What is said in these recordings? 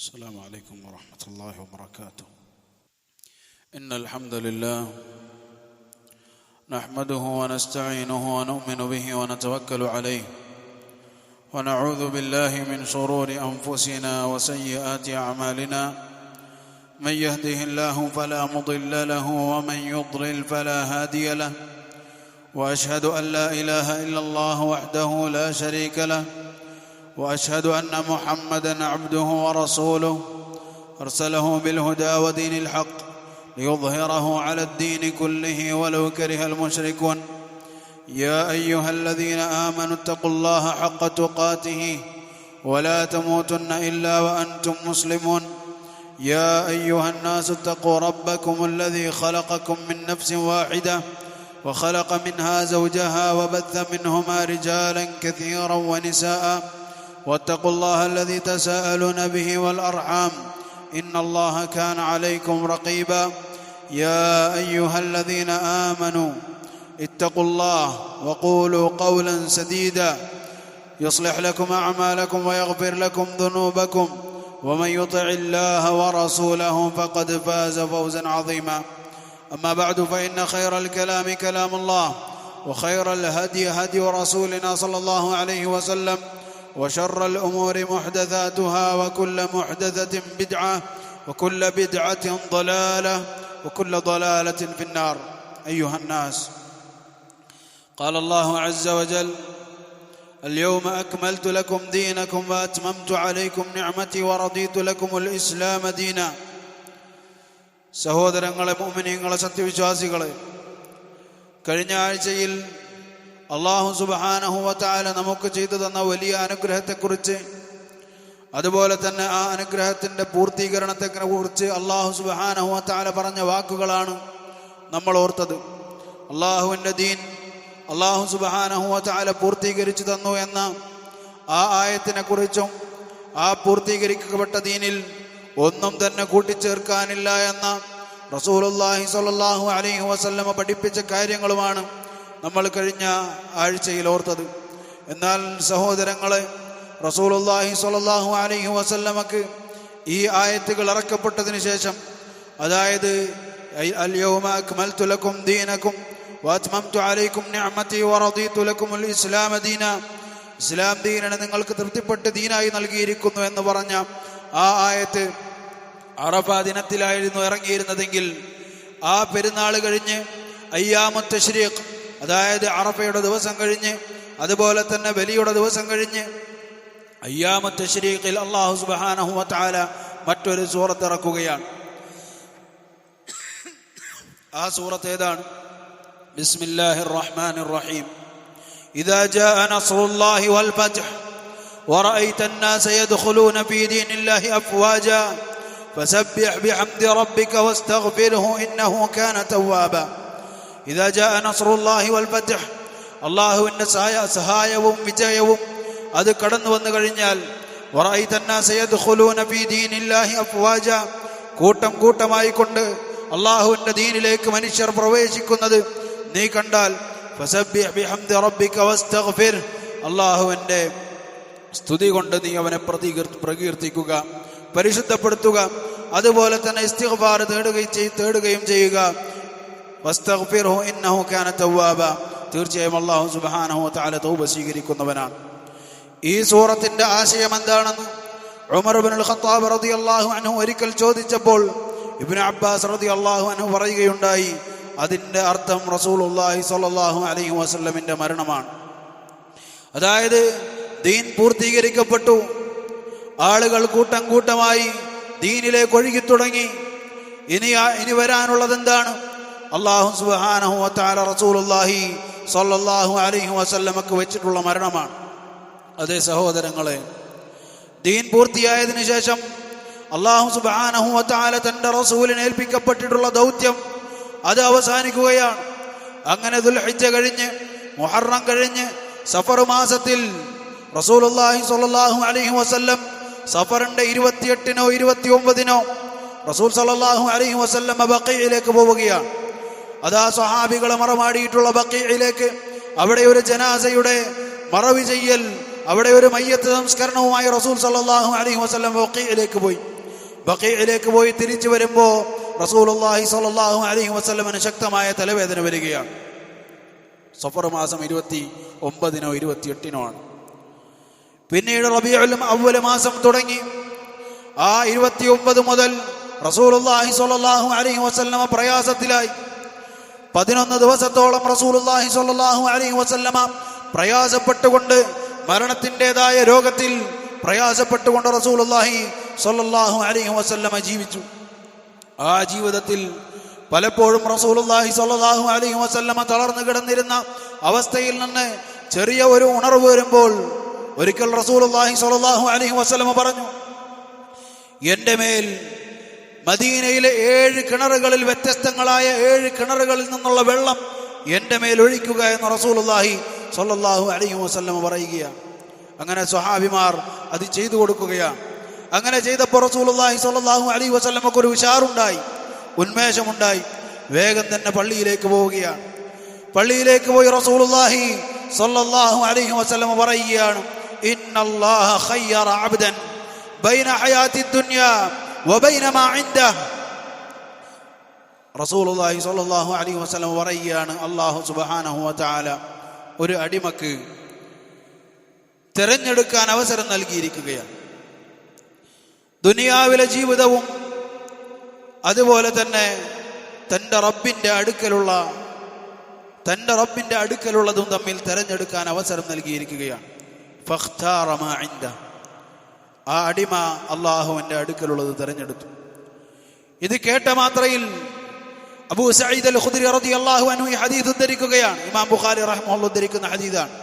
السلام عليكم ورحمة الله وبركاته. إن الحمد لله نحمده ونستعينه ونؤمن به ونتوكل عليه ونعوذ بالله من شرور أنفسنا وسيئات أعمالنا. من يهده الله فلا مضل له ومن يضلل فلا هادي له. وأشهد أن لا إله إلا الله وحده لا شريك له. وأشهد أن محمدًا عبده ورسوله أرسله بالهدى ودين الحق ليظهره على الدين كله ولو كره المشركون. يا أيها الذين آمنوا اتقوا الله حق تقاته ولا تموتن إلا وأنتم مسلمون. يا أيها الناس اتقوا ربكم الذي خلقكم من نفس واحدة وخلق منها زوجها وبث منهما رجالا كثيرا ونساء. واتقوا الله الذي تساءلون به والأرحام إن الله كان عليكم رقيبا. يا أيها الذين آمنوا اتقوا الله وقولوا قولا سديدا يصلح لكم أعمالكم ويغفر لكم ذنوبكم ومن يطع الله ورسوله فقد فاز فوزا عظيما. أما بعد فإن خير الكلام كلام الله وخير الهدي هدي رسولنا صلى الله عليه وسلم وشر الأمور محدثاتها وكل محدثة بدعة وكل بدعة ضلالة وكل ضلالة في النار. أيها الناس، قال الله عز وجل: اليوم أكملت لكم دينكم وأتممت عليكم نعمتي ورضيت لكم الإسلام دينا. സഹോദരങ്ങളെ, മുഅ്മിനീങ്ങളെ, സത്യവിശ്വാസികളെ, കഴിഞ്ഞ ആഴ്ചയിൽ അല്ലാഹു സുബ്ഹാനഹു വ തആല നമുക്ക് ചെയ്തു തന്ന വലിയ അനുഗ്രഹത്തെക്കുറിച്ച്, അതുപോലെ തന്നെ ആ അനുഗ്രഹത്തിൻ്റെ പൂർത്തീകരണത്തെക്കുറിച്ച് അല്ലാഹു സുബ്ഹാനഹു വ തആല പറഞ്ഞ വാക്കുകളാണ് നമ്മൾ ഓർത്തത്. അല്ലാഹുവിൻ്റെ ദീൻ അല്ലാഹു സുബ്ഹാനഹു വ തആല പൂർത്തീകരിച്ചു തന്നു എന്ന ആ ആയത്തിനെക്കുറിച്ചും ആ പൂർത്തീകരിക്കപ്പെട്ട ദീനിൽ ഒന്നും തന്നെ കൂട്ടിച്ചേർക്കാനില്ല എന്ന റസൂലുള്ളാഹി സ്വല്ലല്ലാഹു അലൈഹി വസല്ലമ പഠിപ്പിച്ച കാര്യങ്ങളുമാണ് നമ്മൾ കഴിഞ്ഞ ആഴ്ചയിൽ ഓർത്തത്. എന്നാൽ സഹോദരങ്ങളെ, റസൂലുള്ളാഹി സ്വല്ലല്ലാഹു അലൈഹി വസല്ലമക്ക് ഈ ആയത്തുകൾ ഇറക്കപ്പെട്ടതിന് ശേഷം, അതായത് അൽയൗമ അക്മൽതു ലക്കും ദീനക്കും വഅത്മംതു അലൈക്കും നിഅമതി വറദീതു ലക്കുമുൽ ഇസ്ലാമ ദീന, ഇസ്ലാം ദീനിനെ നിങ്ങൾക്ക് തൃപ്തിപ്പെട്ട് ദീനായി നൽകിയിരിക്കുന്നു എന്ന് പറഞ്ഞ ആ ആയത്ത് അറഫ ദിനത്തിലായിരുന്നു ഇറങ്ങിയിരുന്നതെങ്കിൽ, ആ പെരുന്നാൾ കഴിഞ്ഞ് അയ്യാമുത്ത് തശ്രീഖ്, അതായത് അറഫയുടെ ദിവസം കഴിഞ്ഞ്, അതുപോലെ തന്നെ ബലിയുടെ ദിവസം കഴിഞ്ഞ് അയ്യാമുത്ത് തശ്രീഖിൽ അല്ലാഹു സുബ്ഹാനഹു വ തആല മറ്റൊരു സൂറത്ത് ഇറക്കുകയാണ്. ആ സൂറത്ത് ഏതാണ്? ബിസ്മില്ലാഹിർ റഹ്മാനിർ റഹീം. ഇദാ ജാഅ നസ്റുല്ലാഹി വൽ ഫത്ഹ് വറഅയ്ത അന്നാസ യദ്ഖുലൂന ഫീ ദീനില്ലാഹി അഫ്വാജാ ഫസബ്ബിഹ് ബിഹംദി റബ്ബിക വസ്തഗ്ഫിർഹു ഇന്നഹു കാന തവ്വാബാ. ഇദാ ജാഅ നസ്റുല്ലാഹി വൽ ഫത്ഹ്, അല്ലാഹുവിൻ്റെ സഹായവും വിജയവും അത് കടന്നു വന്നു കഴിഞ്ഞാൽ, വറഅയ്ത അന്നാസ യദ്ഖുലൂന ഫീ ദീനില്ലാഹി അഫ്വാജാ, കൂട്ടം കൂട്ടമായി കൊണ്ട് അല്ലാഹുവിൻ്റെ ദീനിലേക്ക് മനുഷ്യർ പ്രവേശിക്കുന്നത് നീ കണ്ടാൽ, ഫസബ്ബിഹ് ബിഹംദി റബ്ബിക വസ്തഗ്ഫിർ, അല്ലാഹുവിൻ്റെ സ്തുതി കൊണ്ട് നീ അവനെ പ്രകീർത്തിക്കുക, പരിശുദ്ധപ്പെടുത്തുക, അതുപോലെ തന്നെ ഇസ്തിഗ്ഫാർ തേടുകയും ചെയ്യുക. വസ്തഗ്ഫിർഹു ഇന്നഹു കാന തവ്വാബ, തീർച്ചയായും അല്ലാഹു സുബ്ഹാനഹു വ തആല തൗബ സ്വീകരിക്കുന്നവനാണ്. ഈ സൂറത്തിന്റെ ആശയം എന്താണെന്ന് ഉമർ ഇബ്നുൽ ഖത്താബ് റളിയല്ലാഹു അൻഹു ഒരിക്കൽ ചോദിച്ചപ്പോൾ ഇബ്നു അബ്ബാസ് റളിയല്ലാഹു അൻഹു പറയുകയുണ്ടായി, അതിൻ്റെ അർത്ഥം റസൂലുള്ളാഹി സ്വല്ലല്ലാഹു അലൈഹി വസല്ലമിന്റെ മരണമാണ്. അതായത് ദീൻ പൂർത്തീകരിക്കപ്പെട്ടു, ആളുകൾ കൂട്ടം കൂട്ടമായി ദീനിലേക്ക് ഒഴുകി തുടങ്ങി. ഇനി വരാനുള്ളത് എന്താണ്? അല്ലാഹു സുബ്ഹാനഹു വ തആല റസൂലുള്ളാഹി സ്വല്ലല്ലാഹു അലൈഹി വസല്ലമക്ക് വെച്ചിട്ടുള്ള മരണമാണ്. അതേ സഹോദരങ്ങളെ, ദീൻ പൂർത്തിയായതിനു ശേഷം അല്ലാഹു സുബ്ഹാനഹു വ തആല തന്റെ റസൂലിനെ ഏൽപ്പിക്കപ്പെട്ടിട്ടുള്ള ദൗത്യം അത് അവസാനിക്കുകയാണ്. അങ്ങനെ ദുൽഹിജ്ജ കഴിഞ്ഞ്, മുഹറം കഴിഞ്ഞ്, സഫർ മാസത്തിൽ റസൂലുള്ളാഹി സ്വല്ലല്ലാഹു അലൈഹി വസല്ലം സഫറിന്റെ 28-നോ 29-നോ റസൂൽ സ്വല്ലല്ലാഹു അലൈഹി വസല്ലം ബഖീഇലേക്ക് പോവുകയാണ്. അതാ സ്വഹാബികളെ മറമാടിയിട്ടുള്ള ബഖീഇലേക്ക്, അവിടെ ഒരു ജനാസയുടെ മറവി ചെയ്യൽ, അവിടെ ഒരു മയ്യത്ത് സംസ്കരണവുമായി റസൂൽ സല്ലല്ലാഹു അലൈഹി വസല്ലം ബഖീഇലേക്ക് പോയി. ബഖീഇലേക്ക് പോയി തിരിച്ചു വരുമ്പോൾ റസൂലുള്ളാഹി സ്വല്ലല്ലാഹു അലൈഹി വസല്ലമന് ശക്തമായ തലവേദന വരികയാണ്. സഫർ മാസം 29 28 ആണ്. പിന്നീട് റബീഉൽ അവ്വൽ മാസം തുടങ്ങി. ആ 29 മുതൽ റസൂലുള്ളാഹി സ്വല്ലല്ലാഹു അലൈഹി വസല്ലമ പ്രയാസത്തിലായി. 11 ദിവസത്തോളം റസൂലുള്ളാഹി സ്വല്ലല്ലാഹു അലൈഹി വസല്ലമ പ്രയാസപ്പെട്ടുകൊണ്ട്, മരണത്തിൻ്റെതായ രോഗത്തിൽ പ്രയാസപ്പെട്ടുകൊണ്ട് റസൂലുള്ളാഹി സ്വല്ലല്ലാഹു അലൈഹി വസല്ലമ ജീവിച്ചു. ആ ജീവിതത്തിൽ പലപ്പോഴും റസൂലുള്ളാഹി സ്വല്ലല്ലാഹു അലൈഹി വസല്ലമ തളർന്നു കിടന്നിരുന്ന അവസ്ഥയിൽ നിന്ന് ചെറിയ ഒരു ഉണർവ് വരുമ്പോൾ ഒരിക്കൽ റസൂലുള്ളാഹി സ്വല്ലല്ലാഹു അലൈഹി വസല്ലമ പറഞ്ഞു, എൻ്റെ മേൽ മദീനയിലെ 7 കിണറുകളിൽ, വ്യത്യസ്തങ്ങളായ 7 കിണറുകളിൽ നിന്നുള്ള വെള്ളം എൻ്റെ മേൽ ഒഴിക്കുക എന്ന് റസൂലുള്ളാഹി സ്വല്ലല്ലാഹു അലൈഹി വസല്ലമ പറയുകയാണ്. അങ്ങനെ സ്വഹാബിമാർ അത് ചെയ്തു കൊടുക്കുകയാണ്. അങ്ങനെ ചെയ്തപ്പോൾ റസൂലുള്ളാഹി സ്വല്ലല്ലാഹു അലൈഹി വസല്ലമക്ക് ഒരു ഉഷാറുണ്ടായി, ഉന്മേഷമുണ്ടായി. വേഗം തന്നെ പള്ളിയിലേക്ക് പോവുകയാണ്. പള്ളിയിലേക്ക് പോയി റസൂലുള്ളാഹി സ്വല്ലല്ലാഹു അലൈഹി വസല്ലമ പറയുകയാണ്, ഇന്നല്ലാഹ ഖയ്യറ അബ്ദൻ ബൈന ഹയാത്തി ദുനിയ വബൈന മാ ഇൻദഹു. റസൂലുള്ളാഹി സ്വല്ലല്ലാഹു അലൈഹി വസല്ലമ പറയുകയാണ്, അല്ലാഹു സുബ്ഹാനഹു വ തആല ഒരു അടിമക്ക് തിരഞ്ഞെടുക്കാൻ അവസരം നൽകിയിരിക്കുകയാണ്. ദുനിയാവിലെ ജീവിതവും അതുപോലെ തന്നെ തൻ്റെ റബ്ബിൻ്റെ അടുക്കലുള്ളതും തമ്മിൽ തിരഞ്ഞെടുക്കാൻ അവസരം നൽകിയിരിക്കുകയാണ്. ഫഖ്താറ മാ ഇൻദഹു. ആ അടിമ അല്ലാഹുവിൻ്റെ അടുക്കലുള്ളത് തിരഞ്ഞെടുത്തു. ഇത് കേട്ട മാത്രയിൽ അബൂ സഈദ് അൽ ഖുദ്രി റളിയല്ലാഹു അൻഹു ഈ ഹദീസ് ഉദ്ധരിക്കുകയാണ്. ഇമാം ബുഖാരി റഹിമഹുല്ലാഹ് ഉദ്ധരിക്കുന്ന ഹദീസാണ്.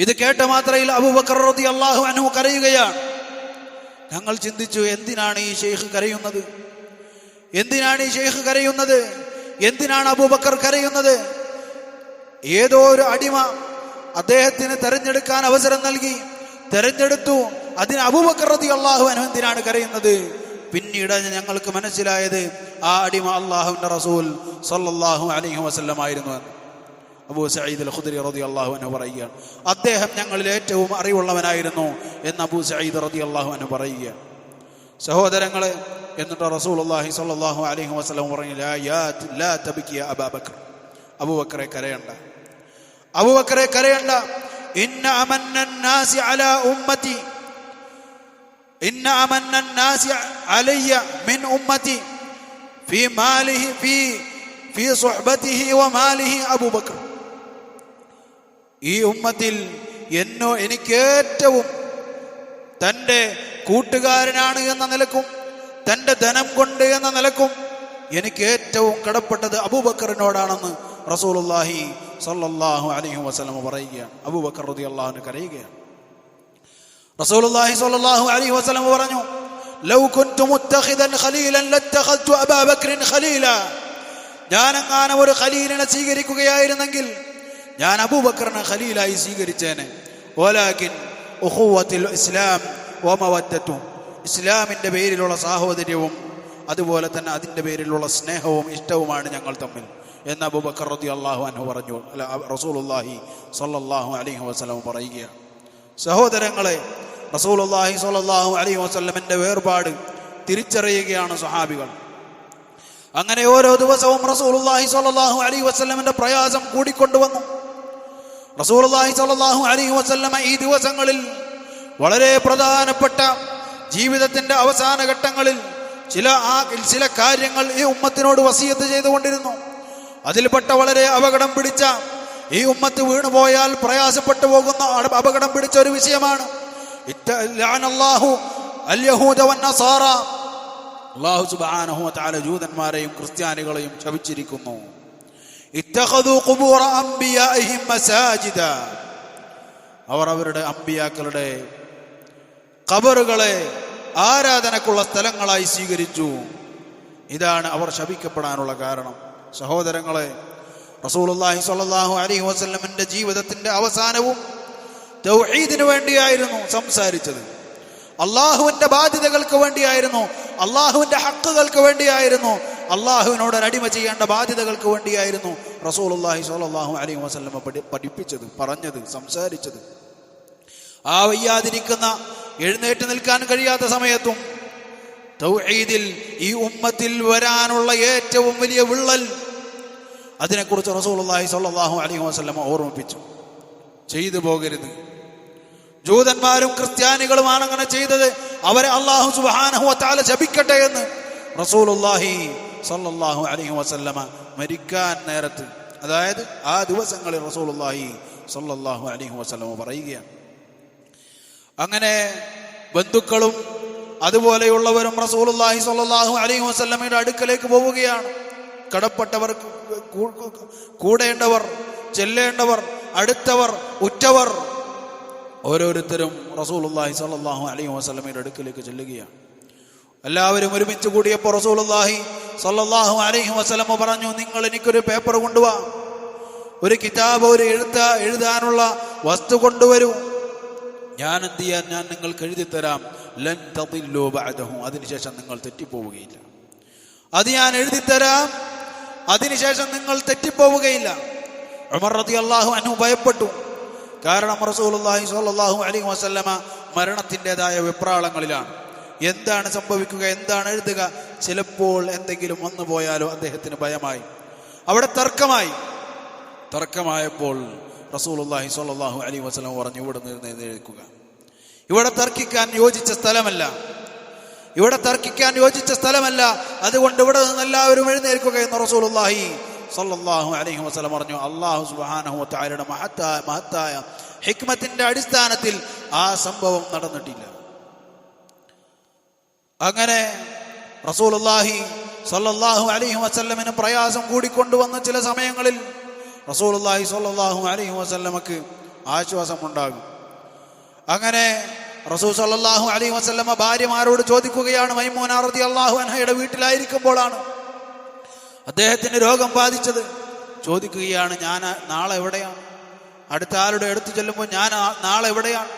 ഇത് കേട്ട മാത്രയിൽ അബൂബക്കർ റളിയല്ലാഹു അൻഹു കരയുകയാണ്. ഞങ്ങൾ ചിന്തിച്ചു, എന്തിനാണ് ഈ ഷെയ്ഖ് കരയുന്നത്? എന്തിനാണ് അബൂബക്കർ കരയുന്നത്? ഏതോ ഒരു അടിമ അദ്ദേഹത്തിന് തെരഞ്ഞെടുക്കാൻ അവസരം നൽകി, തെരഞ്ഞെടുത്തു. അതിന് അബൂബക്കർ റളിയല്ലാഹു അൻഹു എന്തിനാണ് കരയുന്നത്? പിന്നീട് ഞങ്ങൾക്ക് മനസ്സിലായത് ആ അടിമ അല്ലാഹുവിൻ്റെ റസൂൽ സ്വല്ലല്ലാഹു അലൈഹി വസല്ലം ആയിരുന്നു എന്ന് അബൂ സഈദ് അൽ ഖുദ്രി റളിയല്ലാഹു അൻഹു പറയുകയാണ്. അദ്ദേഹം ഞങ്ങളിൽ ഏറ്റവും അറിവുള്ളവനായിരുന്നു എന്ന് അബൂ സഈദ് റളിയല്ലാഹു അൻഹു പറയുകയാണ്. സഹോദരങ്ങളെ, എന്നിട്ട് റസൂലുള്ളാഹി സ്വല്ലല്ലാഹു അലൈഹി വസല്ലം പറഞ്ഞു, ലാ തബ്കി യാ അബൂബക്കർ, അബൂബക്കറെ കരയണ്ട. ഇന്ന അമന്നന്നാസി അലാ ഉമ്മതി, ഇന്ന അമന്നന്നാസി അലയ്യ മിൻ ഉമ്മതി ഫീ മാലിഹി ഫീ സുഹ്ബതിഹി വമാലിഹി അബൂബക്കർ. ഈ ഉമ്മത്തിൽ എനിക്കേറ്റവും തൻ്റെ കൂട്ടുകാരനാണ് എന്ന നിലക്കും തൻ്റെ ധനം കൊണ്ട് എന്ന നിലക്കും എനിക്ക് ഏറ്റവും കടപ്പെട്ടത് അബൂബക്കറിനോടാണെന്ന് റസൂലുള്ളാഹി സ്വല്ലല്ലാഹു അലൈഹി വസല്ലം പറയുകയാണ്. അബൂബക്കർ റളിയല്ലാഹു അൻഹു കരയുകയാണ്. റസൂലുള്ളാഹി സ്വല്ലല്ലാഹു അലൈഹി വസല്ലം പറഞ്ഞു, ലൗ കുൻതു മുത്തഖിദൻ ഖലീലൻ ലത്തഖൽതു അബൂബക്കറിൻ ഖലീല. ഞാനെങ്ങാനെ ഒരു ഖലീലിനെ സ്വീകരിക്കുകയായിരുന്നെങ്കിൽ ഞാൻ അബൂബക്കറിനെ ഖലീലായി സ്വീകരിച്ചേനെ. വലാകിൻ ഉഖുവത്തുൽ ഇസ്ലാം വമവദ്ദത്തു, ഇസ്ലാമിൻ്റെ പേരിലുള്ള സാഹോദര്യവും അതുപോലെ തന്നെ അതിൻ്റെ പേരിലുള്ള സ്നേഹവും ഇഷ്ടവുമാണ് ഞങ്ങൾ തമ്മിൽ എന്ന് അബൂബക്കർ റളിയല്ലാഹു അൻഹു പറഞ്ഞു. റസൂലുള്ളാഹി സ്വല്ലല്ലാഹു അലൈഹി വസല്ലം പറയുകയാണ്. സഹോദരങ്ങളെ, റസൂലുള്ളാഹി സ്വല്ലല്ലാഹു അലൈഹി വസല്ലമിൻ്റെ വേർപാട് തിരിച്ചറിയുകയാണ് സ്വഹാബികൾ. അങ്ങനെ ഓരോ ദിവസവും റസൂലുള്ളാഹി സ്വല്ലല്ലാഹു അലൈഹി വസല്ലമിൻ്റെ പ്രയാസം കൂടിക്കൊണ്ടുവന്നു. റസൂലുള്ളാഹി സ്വല്ലല്ലാഹു അലൈഹി വസല്ലമ ഈ ദിവസങ്ങളിൽ വളരെ പ്രധാനപ്പെട്ട ജീവിതത്തിൻ്റെ അവസാന ഘട്ടങ്ങളിൽ ചില കാര്യങ്ങൾ ഈ ഉമ്മത്തിനോട് വസിയത്ത് ചെയ്തുകൊണ്ടിരുന്നു. അതിൽപ്പെട്ട വളരെ അപകടം പിടിച്ച, ഈ ഉമ്മത്ത് വീണുപോയാൽ പ്രയാസപ്പെട്ടു പോകുന്ന അപകടം പിടിച്ച ഒരു വിഷയമാണ് അല്ലാഹു സുബ്ഹാനഹു വ തആല ജൂതന്മാരെയും ക്രിസ്ത്യാനികളെയും ശപിച്ചിരിക്കുന്നു. ഇത്തഖദു ഖുബൂറ അംബിയാഇഹിം മസാജിദ. അവർ അവരുടെ അമ്പിയാക്കളുടെ ഖബറുകളെ ആരാധനക്കുള്ള സ്ഥലങ്ങളായി സ്വീകരിച്ചു. ഇതാണ് അവർ ശപിക്കപ്പെടാനുള്ള കാരണം. സഹോദരങ്ങളെ, റസൂലുള്ളാഹി സ്വല്ലല്ലാഹു അലൈഹി വസല്ലമിന്റെ ജീവിതത്തിന്റെ അവസാനവും തൗഹീദിന് വേണ്ടിയായിരുന്നു സംസാരിച്ചത്. അള്ളാഹുവിന്റെ ബാധ്യതകൾക്ക് വേണ്ടിയായിരുന്നു, അള്ളാഹുവിന്റെ ഹക്കുകൾക്ക് വേണ്ടിയായിരുന്നു, അള്ളാഹുവിനോട് അടിമ ചെയ്യേണ്ട ബാധ്യതകൾക്ക് വേണ്ടിയായിരുന്നു റസൂലുള്ളാഹി സ്വല്ലല്ലാഹു അലൈഹി വസല്ലം പഠിപ്പിച്ചത്, പറഞ്ഞത്, സംസാരിച്ചത്. ആ വയ്യാതിരിക്കുന്ന, എഴുന്നേറ്റ് നിൽക്കാൻ കഴിയാത്ത സമയത്തും തൗഹീദിൽ ഈ ഉമ്മത്തിൽ വരാനുള്ള ഏറ്റവും വലിയ വിള്ളൽ, അതിനെക്കുറിച്ച് റസൂലുള്ളാഹി സ്വല്ലല്ലാഹു അലൈഹി വസല്ലം ഓർമ്മിപ്പിച്ചു. ചെയ്തു പോകരുത്. ജൂതന്മാരും ക്രിസ്ത്യാനികളുമാണ് അങ്ങനെ ചെയ്തത്, അവരെ അല്ലാഹു സുബ്ഹാനഹു വ തആല ശപിക്കട്ടെ എന്ന് റസൂലുള്ളാഹി സ്വല്ലല്ലാഹു അലൈഹി വസല്ലമ മരിക്കാൻ നേരത്ത്, അതായത് ആ ദിവസങ്ങളിൽ റസൂലുള്ളാഹി സ്വല്ലല്ലാഹു അലൈഹി വസല്ലമ പറയുകയാണ്. അങ്ങനെ ബന്ധുക്കളും അതുപോലെയുള്ളവരും റസൂലുള്ളാഹി സ്വല്ലല്ലാഹു അലൈഹി വസല്ലമയുടെ അടുക്കലേക്ക് പോവുകയാണ്. കടപ്പെട്ടവർ, കൂടേണ്ടവർ, ചെല്ലേണ്ടവർ, അടുത്തവർ, ഉറ്റവർ, ഓരോരുത്തരും റസൂലുള്ളാഹി സ്വല്ലല്ലാഹു അലൈഹി വസല്ലമയുടെ അടുക്കലേക്ക് ചെല്ലുകയാണ്. എല്ലാവരും ഒരുമിച്ച് കൂടിയപ്പോൾ റസൂലുള്ളാഹി സ്വല്ലല്ലാഹു അലൈഹി വസല്ലമ പറഞ്ഞു, നിങ്ങൾ എനിക്കൊരു പേപ്പർ കൊണ്ടുവാ, ഒരു കിതാബ്, ഒരു എഴുതാനുള്ള വസ്തു കൊണ്ടുവരൂ. ഞാൻ എന്ത് ചെയ്യാൻ, ഞാൻ നിങ്ങൾക്ക് എഴുതി തരാം. ലൻ തദില്ലു ബഅദഹു, അതിനുശേഷം നിങ്ങൾ തെറ്റിപ്പോവുകയില്ല. അത് ഞാൻ എഴുതി തരാം, അതിനുശേഷം നിങ്ങൾ തെറ്റിപ്പോവുകയില്ല. ഉമർ റളിയല്ലാഹു അൻഹു ഭയപ്പെട്ടു. കാരണം റസൂലുള്ളാഹി സ്വല്ലല്ലാഹു അലൈഹി വസല്ലമ മരണത്തിൻ്റെതായ വെപ്രാളങ്ങളിലാണ്. എന്താണ് സംഭവിക്കുക, എന്താണ് എഴുതുക, ചിലപ്പോൾ എന്തെങ്കിലും വന്നു പോയാലോ അദ്ദേഹത്തിന് ഭയമായി. അവിടെ തർക്കമായപ്പോൾ റസൂലുള്ളാഹി സ്വല്ലല്ലാഹു അലൈഹി വസല്ലം പറഞ്ഞു, ഇവിടെ നിന്ന് എഴുന്നേൽക്കുക, ഇവിടെ തർക്കിക്കാൻ യോജിച്ച സ്ഥലമല്ല, അതുകൊണ്ട് ഇവിടെ നിന്ന് എല്ലാവരും എഴുന്നേൽക്കുക എന്ന് റസൂലുള്ളാഹി സ്വല്ലല്ലാഹു അലൈഹി വസല്ലം പറഞ്ഞു. അല്ലാഹു സുബ്ഹാനഹു വ തആലയുടെ മഹത്തായ ഹിക്മത്തിന്റെ അടിസ്ഥാനത്തിൽ ആ സംഭവം നടന്നിട്ടില്ല. അങ്ങനെ റസൂലുള്ളാഹി സ്വല്ലല്ലാഹു അലൈഹി വസല്ലമിന് പ്രയാസം കൂടിക്കൊണ്ടുവന്ന ചില സമയങ്ങളിൽ റസൂലുള്ളാഹി സ്വല്ലല്ലാഹു അലൈഹി വസല്ലമക്ക് ആശ്വാസമുണ്ടാകും. അങ്ങനെ റസൂൽ സ്വല്ലല്ലാഹു അലൈഹി വസല്ലമ ഭാര്യമാരോട് ചോദിക്കുകയാണ്. മൈമൂന റളിയല്ലാഹു അൻഹയുടെ വീട്ടിലായിരിക്കുമ്പോഴാണ് അദ്ദേഹത്തിന് രോഗം ബാധിച്ചത്. ചോദിക്കുകയാണ്, ഞാൻ നാളെ എവിടെയാണ്? അടുത്ത ആളുടെ അടുത്ത് ചെല്ലുമ്പോൾ ഞാൻ നാളെ എവിടെയാണ്?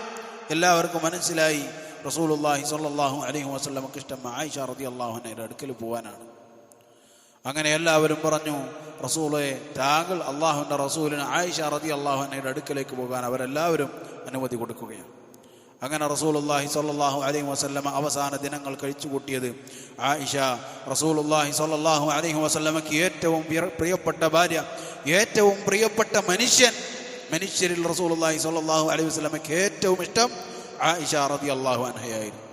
എല്ലാവർക്കും മനസ്സിലായി റസൂലുള്ളാഹി സ്വല്ലല്ലാഹു അലൈഹി വസല്ലമക്ക് ഇഷ്ടം ആയിഷ റളിയല്ലാഹു അൻഹയുടെ അടുക്കൽ പോകാനാണ്. അങ്ങനെ എല്ലാവരും പറഞ്ഞു, റസൂലേ, താങ്കൾ അള്ളാഹുവിൻ്റെ റസൂലിന് ആയിഷ റളിയല്ലാഹു അൻഹയുടെ അടുക്കലേക്ക് പോകാൻ അവരെല്ലാവരും അനുമതി കൊടുക്കുകയാണ്. അങ്ങനെ റസൂലുള്ളാഹി സ്വല്ലല്ലാഹു അലൈഹി വസല്ലമ അവസാന ദിനങ്ങൾ കഴിച്ചുകൂട്ടിയത് ആയിഷ, റസൂലുള്ളാഹി സ്വല്ലല്ലാഹു അലൈഹി വസല്ലമക്ക് ഏറ്റവും പ്രിയപ്പെട്ട ഭാര്യ, ഏറ്റവും പ്രിയപ്പെട്ട മനുഷ്യരിൽ റസൂലുള്ളാഹി സ്വല്ലല്ലാഹു അലൈഹി വസല്ലമക്ക് ഏറ്റവും ഇഷ്ടം ആയിഷ റളിയല്ലാഹു അൻഹയായിരുന്നു.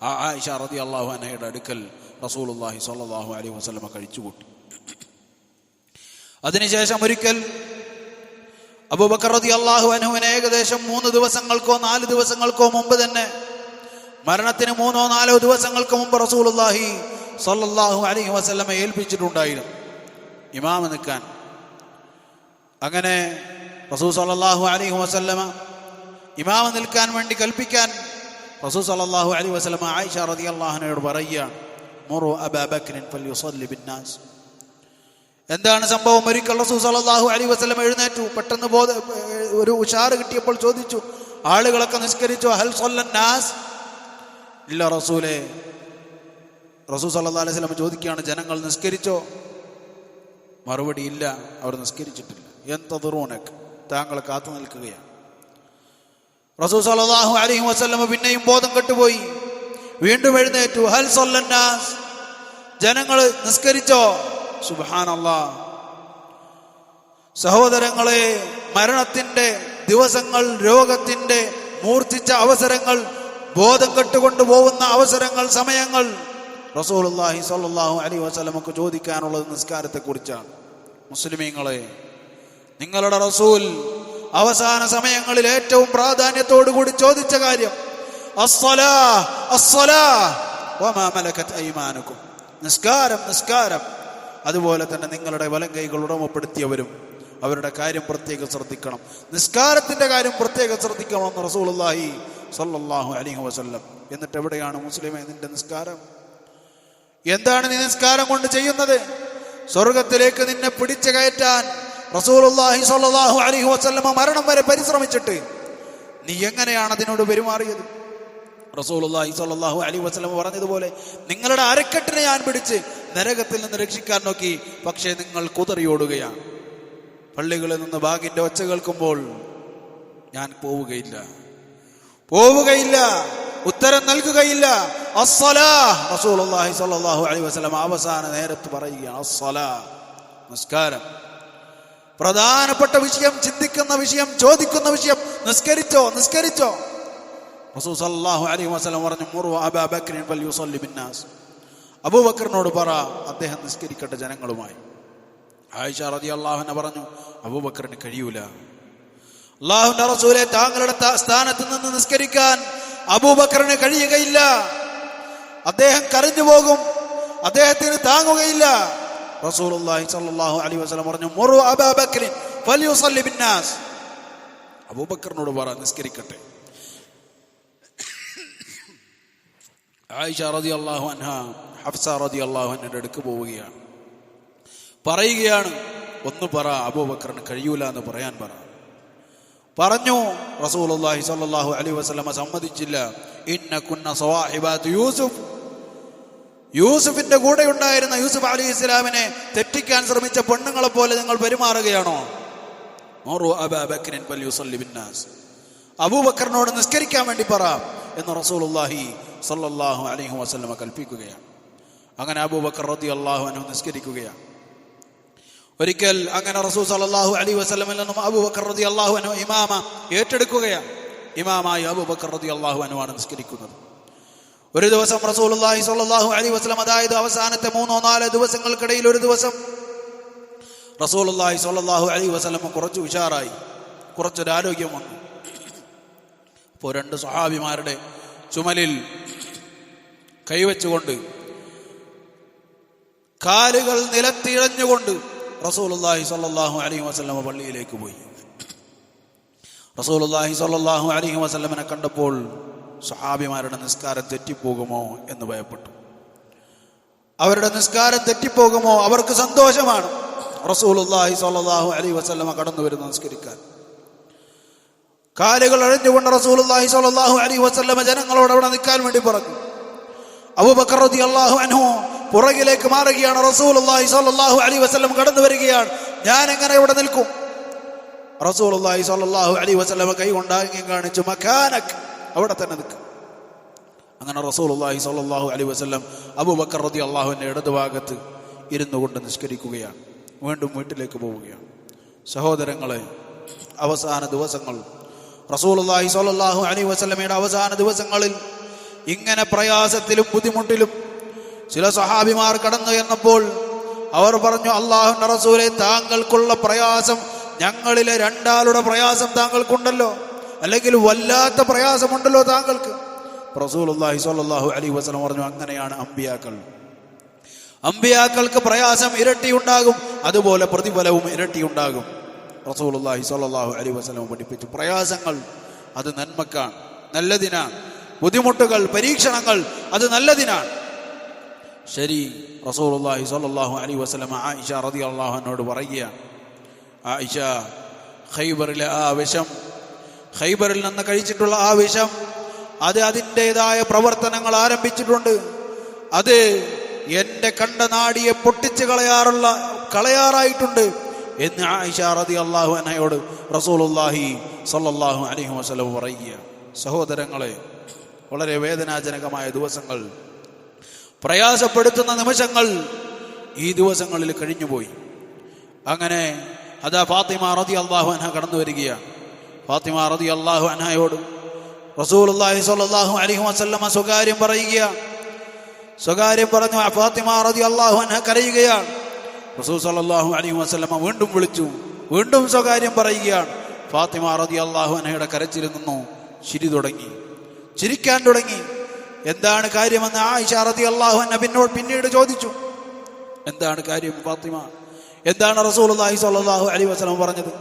ആ ആയിഷ റളിയല്ലാഹു അൻഹയുടെ അടുക്കൽ റസൂലുള്ളാഹി സ്വല്ലല്ലാഹു അലൈഹി വസല്ലമ കഴിച്ചുകൂട്ടി. അതിനുശേഷം ഒരിക്കൽ അബൂബക്കർ റളിയല്ലാഹു അൻഹുവിനെ ഏകദേശം 3 ദിവസങ്ങൾക്കോ 4 ദിവസങ്ങൾക്കോ മുമ്പ് തന്നെ, മരണത്തിന് 3-4 ദിവസങ്ങൾക്ക് മുമ്പ് റസൂലുള്ളാഹി സ്വല്ലല്ലാഹു അലൈഹി വസല്ലമ ഏൽപ്പിച്ചിട്ടുണ്ടായിരുന്നു ഇമാമ നിൽക്കാൻ. അങ്ങനെ റസൂൽ സ്വല്ലല്ലാഹു അലൈഹി വസല്ലമ ഇമാമ നിൽക്കാൻ വേണ്ടി കൽപ്പിക്കാൻ റസൂൽ സ്വല്ലല്ലാഹു അലൈഹി വസല്ലമ ആയിഷ റളിയല്ലാഹു അൻഹയോട് പറയുകയാണ്, മുറു അബാ ബക്രിൻ ഫൽയുസല്ലി ബിന്നാസ്. എന്താണ് സംഭവം? ഒരിക്കൽ റസൂൽ സ്വല്ലല്ലാഹു അലൈഹി വസല്ലം എഴുന്നേറ്റു. പെട്ടെന്ന് ഒരു ഉഷാറ് കിട്ടിയപ്പോൾ ചോദിച്ചു, ആളുകളൊക്കെ നിസ്കരിച്ചോ? ഹൽ സ്വല്ലന്നാസ്? ഇല്ല റസൂലേ. റസൂൽ സ്വല്ലല്ലാഹു അലൈഹി വസല്ലം ചോദിക്കുകയാണ്, ജനങ്ങൾ നിസ്കരിച്ചോ? മറുപടി ഇല്ല, അവർ നിസ്കരിച്ചിട്ടില്ല. യന്തദുറൂനക, താങ്കൾ കാത്തു നിൽക്കുകയാണ്. റസൂൽ സ്വല്ലല്ലാഹു അലൈഹി വസല്ലം പിന്നെയും ബോധം കെട്ടുപോയി. വീണ്ടും എഴുന്നേറ്റു, ഹൽ സ്വല്ലന്നാസ്, ജനങ്ങൾ നിസ്കരിച്ചോ? സുബ്ഹാനല്ലാഹ്. സഹോദരങ്ങളെ, മരണത്തിന്റെ ദിവസങ്ങൾ, രോഗത്തിന്റെ മൂർച്ഛിച്ച അവസരങ്ങൾ, ബോധം കെട്ടുകൊണ്ടു പോകുന്ന അവസരങ്ങൾ, സമയങ്ങൾ, റസൂലുള്ളാഹി സ്വല്ലല്ലാഹു അലൈഹി വസല്ലമക്ക് ചോദിക്കാനുള്ളത് നിസ്കാരത്തെക്കുറിച്ചാണ്. മുസ്ലിമീങ്ങളെ, നിങ്ങളുടെ റസൂൽ അവസാന സമയങ്ങളിൽ ഏറ്റവും പ്രാധാന്യത്തോടുകൂടി ചോദിച്ച കാര്യം അസ്സലാഹ് വമാ മലകത് അയ്മാനുക്കും, നിസ്കാരം. അതുപോലെ തന്നെ നിങ്ങളുടെ വലം കൈകൾ ഉടമപ്പെടുത്തിയവരും അവരുടെ കാര്യം പ്രത്യേകം ശ്രദ്ധിക്കണം, നിസ്കാരത്തിന്റെ കാര്യം പ്രത്യേകം ശ്രദ്ധിക്കണമെന്ന് റസൂലുള്ളാഹി സ്വല്ലല്ലാഹു അലൈഹി വസല്ലം. എന്നിട്ട് എവിടെയാണ് മുസ്ലിമേ നിന്റെ നിസ്കാരം? എന്താണ് നീ നിസ്കാരം കൊണ്ട് ചെയ്യുന്നത്? സ്വർഗത്തിലേക്ക് നിന്നെ പിടിച്ചു കയറ്റാൻ റസൂലുള്ളാഹി സ്വല്ലല്ലാഹു അലൈഹി വസല്ലം മരണം വരെ പരിശ്രമിച്ചിട്ട് നീ എങ്ങനെയാണ് അതിനോട് പെരുമാറിയത്? റസൂലുള്ളാഹി സ്വല്ലല്ലാഹു അലൈഹി വസല്ലം പറഞ്ഞതുപോലെ, നിങ്ങളുടെ അരക്കെട്ടിനെ ഞാൻ പിടിച്ച് നരകത്തിൽ നിന്ന് രക്ഷിക്കാൻ നോക്കി, പക്ഷേ നിങ്ങൾ കുതറിയോടുകയാണ്. പള്ളികളിൽ നിന്ന് ബാഗിന്റെ ഒച്ച കേൾക്കുമ്പോൾ ഞാൻ പോവുകയില്ല. ഉത്തരം നൽകുകയില്ല. അസ്സലാഹ്, റസൂലുള്ളാഹി സ്വല്ലല്ലാഹു അലൈഹി വസല്ലം അവസാന നേരത്ത് പറയുകയാണ് അസ്സലാഹ്, നിസ്കാരം. പ്രധാനപ്പെട്ട വിഷയം, ചിന്തിക്കുന്ന വിഷയം, ചോദിക്കുന്ന വിഷയം, നിസ്കരിച്ചോ. റസൂൽ സല്ലല്ലാഹു അലൈഹി വസല്ലം പറഞ്ഞു മുറു അബൂ ബക്രിൻ ഫൽയുസല്ലി ബിന്നാസ്, അബൂബക്കറിനോട് പറ അദ്ദേഹം നിസ്കരിക്കട്ടെ ജനങ്ങളുമായി. ആയിഷ റളിയല്ലാഹു അൻഹ പറഞ്ഞു അബൂബക്കറിന് കഴിയൂല, അല്ലാഹുവിന്റെ റസൂലെ താങ്കളുടെ സ്ഥാനത്ത് നിന്ന് നിസ്കരിക്കാൻ അബൂബക്കറിന് കഴിയുകയില്ല, അദ്ദേഹം കരഞ്ഞു പോകും, അദ്ദേഹത്തിന് താങ്ങുകയില്ല. റസൂലുള്ളാഹി സ്വല്ലല്ലാഹു അലൈഹി വസല്ലം പറഞ്ഞു മുറു അബൂ ബക്രിൻ ഫൽയുസല്ലി ബിന്നാസ്, അബൂബക്കറിനോട് പറ നിസ്കരിക്കട്ടെ. ആയിഷ റളിയല്ലാഹു അൻഹ ഹഫ്സ റളിയല്ലാഹു അൻഹയുടെ അടുക്ക് പോവുകയാണ്, പറയുകയാണ് ഒന്ന് പറ അബൂബക്കറിന് കഴിയൂല എന്ന് പറയാൻ പറ. പറഞ്ഞു. റസൂലുള്ളാഹി സ്വല്ലല്ലാഹു അലൈഹി വസല്ലം സമ്മതിച്ചില്ല. ഇന്നകുന്ന സവാഹിബാതു യൂസുഫ്, യൂസുഫിന്റെ കൂടെ ഉണ്ടായിരുന്ന യൂസുഫ് അലൈഹിസ്സലാമിനെ തെറ്റിക്കാൻ ശ്രമിച്ച പെണ്ണുങ്ങളെ പോലെ നിങ്ങൾ പെരുമാറുകയാണോ? മുറു അബൂ ബക്രിൻ ഫൽയുസല്ലി ബിന്നാസ്, അബൂബക്കറിനോട് നിസ്കരിക്കാൻ വേണ്ടി പറ എന്ന് റസൂലുള്ളാഹി സ്വല്ലല്ലാഹു അലൈഹി വസല്ലം കൽപ്പിക്കുകയാണ്. അങ്ങനെ അബൂബക്കർ റളിയല്ലാഹു അൻഹു നിസ്കരിക്കുകയാണ്. ഒരിക്കൽ അങ്ങനെ റസൂൽ സല്ലല്ലാഹു അലൈഹി വസല്ലമിൽ നിന്നും അബൂബക്കർ റളിയല്ലാഹു അൻഹു ഇമാമ ഏറ്റെടുക്കുകയാണ്. ഇമാമായി അബൂബക്കർ റളിയല്ലാഹു അൻഹു ആണ് നിസ്കരിക്കുന്നത്. ഒരു ദിവസം റസൂലുള്ളാഹി സ്വല്ലല്ലാഹു അലൈഹി വസല്ലം, അതായത് അവസാനത്തെ 3-4 ദിവസങ്ങൾക്കിടയിൽ ഒരു ദിവസം റസൂലുള്ളാഹി സ്വല്ലല്ലാഹു അലൈഹി വസല്ലം കുറച്ച് ഉഷാറായി, കുറച്ചൊരു ആരോഗ്യം വന്നു. അപ്പോൾ 2 സ്വഹാബിമാരുടെ ചുമലിൽ കൈവച്ചുകൊണ്ട് കാലുകൾ നിലത്തിഴഞ്ഞുകൊണ്ട് റസൂലുള്ളാഹി സ്വല്ലല്ലാഹു അലൈഹി വസല്ലം പള്ളിയിലേക്ക് പോയി. റസൂലുള്ളാഹി സ്വല്ലല്ലാഹു അലൈഹി വസല്ലമനെ കണ്ടപ്പോൾ സ്വഹാബിമാരുടെ നിസ്കാരം തെറ്റിപ്പോകുമോ എന്ന് ഭയപ്പെട്ടു. അവരുടെ നിസ്കാരം തെറ്റിപ്പോകുമോ? അവർക്ക് സന്തോഷമാണ് റസൂലുള്ളാഹി സ്വല്ലല്ലാഹു അലൈഹി വസല്ലമ കടന്നു വരുന്ന നിസ്കരിക്കാൻ. കാലുകൾ അഴിഞ്ഞുകൊണ്ട് റസൂലുള്ളാഹി സ്വല്ലല്ലാഹു അലൈഹി വസല്ലമ ജനങ്ങളോട് അവിടെ നിൽക്കാൻ വേണ്ടി പറഞ്ഞു. അബൂബക്കർ റളിയല്ലാഹു അൻഹു പുറകിലേക്ക് മാറുകയാണ്. റസൂലുള്ളാഹി സ്വല്ലല്ലാഹു അലൈഹി വസല്ലം കടന്നു വരികയാണ്. ഞാൻ എങ്ങനെ ഇവിടെ നിൽക്കും? റസൂലുള്ളാഹി സ്വല്ലല്ലാഹു അലൈഹി വസല്ലം കൈ കൊണ്ടാങ്ങി കാണിച്ചു, മക്കാനക്, അവിടെ തന്നെ നിൽക്കും. അങ്ങനെ റസൂലുള്ളാഹി സ്വല്ലല്ലാഹു അലൈഹി വസല്ലം അബൂബക്കർ റളിയല്ലാഹു അൻഹുവിന്റെ ഇടതുഭാഗത്ത് ഇരുന്നു കൊണ്ട് നിസ്കരിക്കുകയാണ്. വീണ്ടും വീട്ടിലേക്ക് പോവുകയാണ്. സഹോദരങ്ങളെ, അവസാന ദിവസങ്ങൾ, റസൂലുള്ളാഹി സ്വല്ലല്ലാഹു അലൈഹി വസല്ലമയുടെ അവസാന ദിവസങ്ങളിൽ ഇങ്ങനെ പ്രയാസത്തിലും ബുദ്ധിമുട്ടിലും ചില സഹാബിമാർ കടന്നു എന്നപ്പോൾ അവർ പറഞ്ഞു, അല്ലാഹുവിന്റെ റസൂലേ, താങ്കൾക്കുള്ള പ്രയാസം ഞങ്ങളിലെ 2 ആളുടെ പ്രയാസം താങ്കൾക്കുണ്ടല്ലോ, അല്ലെങ്കിൽ വല്ലാത്ത പ്രയാസമുണ്ടല്ലോ താങ്കൾക്ക്. റസൂലുള്ളാഹി സ്വല്ലല്ലാഹു അലൈഹി വസല്ലം പറഞ്ഞു, അങ്ങനെയാണ് അമ്പിയാക്കൾക്ക് പ്രയാസം ഇരട്ടിയുണ്ടാകും, അതുപോലെ പ്രതിഫലവും ഇരട്ടിയുണ്ടാകും. റസൂലുള്ളാഹി സ്വല്ലല്ലാഹു അലൈഹി വസല്ലം പഠിപ്പിച്ചു, പ്രയാസങ്ങൾ അത് നന്മക്കാണ്, നല്ലതിനാണ്. ബുദ്ധിമുട്ടുകൾ, പരീക്ഷണങ്ങൾ അത് നല്ലതിനാണ്. ശരി, റസൂലുള്ളാഹി സ്വല്ലല്ലാഹു അലൈഹി വസല്ലം ആയിഷ റളിയല്ലാഹു അൻഹയോട് പറയുകയാണ്, ആയിഷ, ഖൈബറിലെ ആ വിഷം, ഖൈബറിൽ നിന്ന് കഴിച്ചിട്ടുള്ള ആ വിഷം, അത് അതിൻ്റെതായ പ്രവർത്തനങ്ങൾ ആരംഭിച്ചിട്ടുണ്ട്. അത് എൻ്റെ കണ്ടനാടിയെ പൊട്ടിച്ച് കളയാറായിട്ടുണ്ട് എന്ന് ആയിഷ റളിയല്ലാഹു അൻഹയോട് റസൂലുള്ളാഹി സ്വല്ലല്ലാഹു അലൈഹി വസല്ലം പറയുകയാണ്. സഹോദരങ്ങളെ, വളരെ വേദനാജനകമായ ദിവസങ്ങൾ, പ്രയാസപ്പെടുത്തുന്ന നിമിഷങ്ങൾ ഈ ദിവസങ്ങളിൽ കഴിഞ്ഞുപോയി. അങ്ങനെ അതാ ഫാത്തിമ റളിയല്ലാഹു അൻഹ കടന്നു വരികയാണ്. ഫാത്തിമ റളിയല്ലാഹു അൻഹയോട് റസൂലുള്ളാഹി സ്വല്ലല്ലാഹു അലൈഹി വസല്ലം സ്വകാര്യം പറയുകയാണ്. സ്വകാര്യം പറഞ്ഞു ഫാത്തിമ റളിയല്ലാഹു അൻഹ കരയുകയാണ്. റസൂൽ സ്വല്ലല്ലാഹു അലൈഹി വസല്ലം വീണ്ടും വിളിച്ചു, വീണ്ടും സ്വകാര്യം പറയുകയാണ്. ഫാത്തിമ റളിയല്ലാഹു അൻഹയുടെ കരച്ചിൽ നിന്നു ചിരിക്കാൻ തുടങ്ങി. എന്താണ് കാര്യമെന്ന് ആയിഷ റളിയല്ലാഹു അൻഹ പിന്നീട് ചോദിച്ചു. എന്താണ് കാര്യം ഫാത്തിമ? എന്താണ് റസൂലുള്ളാഹി സ്വല്ലല്ലാഹു അലൈഹി വസല്ലം പറഞ്ഞത്?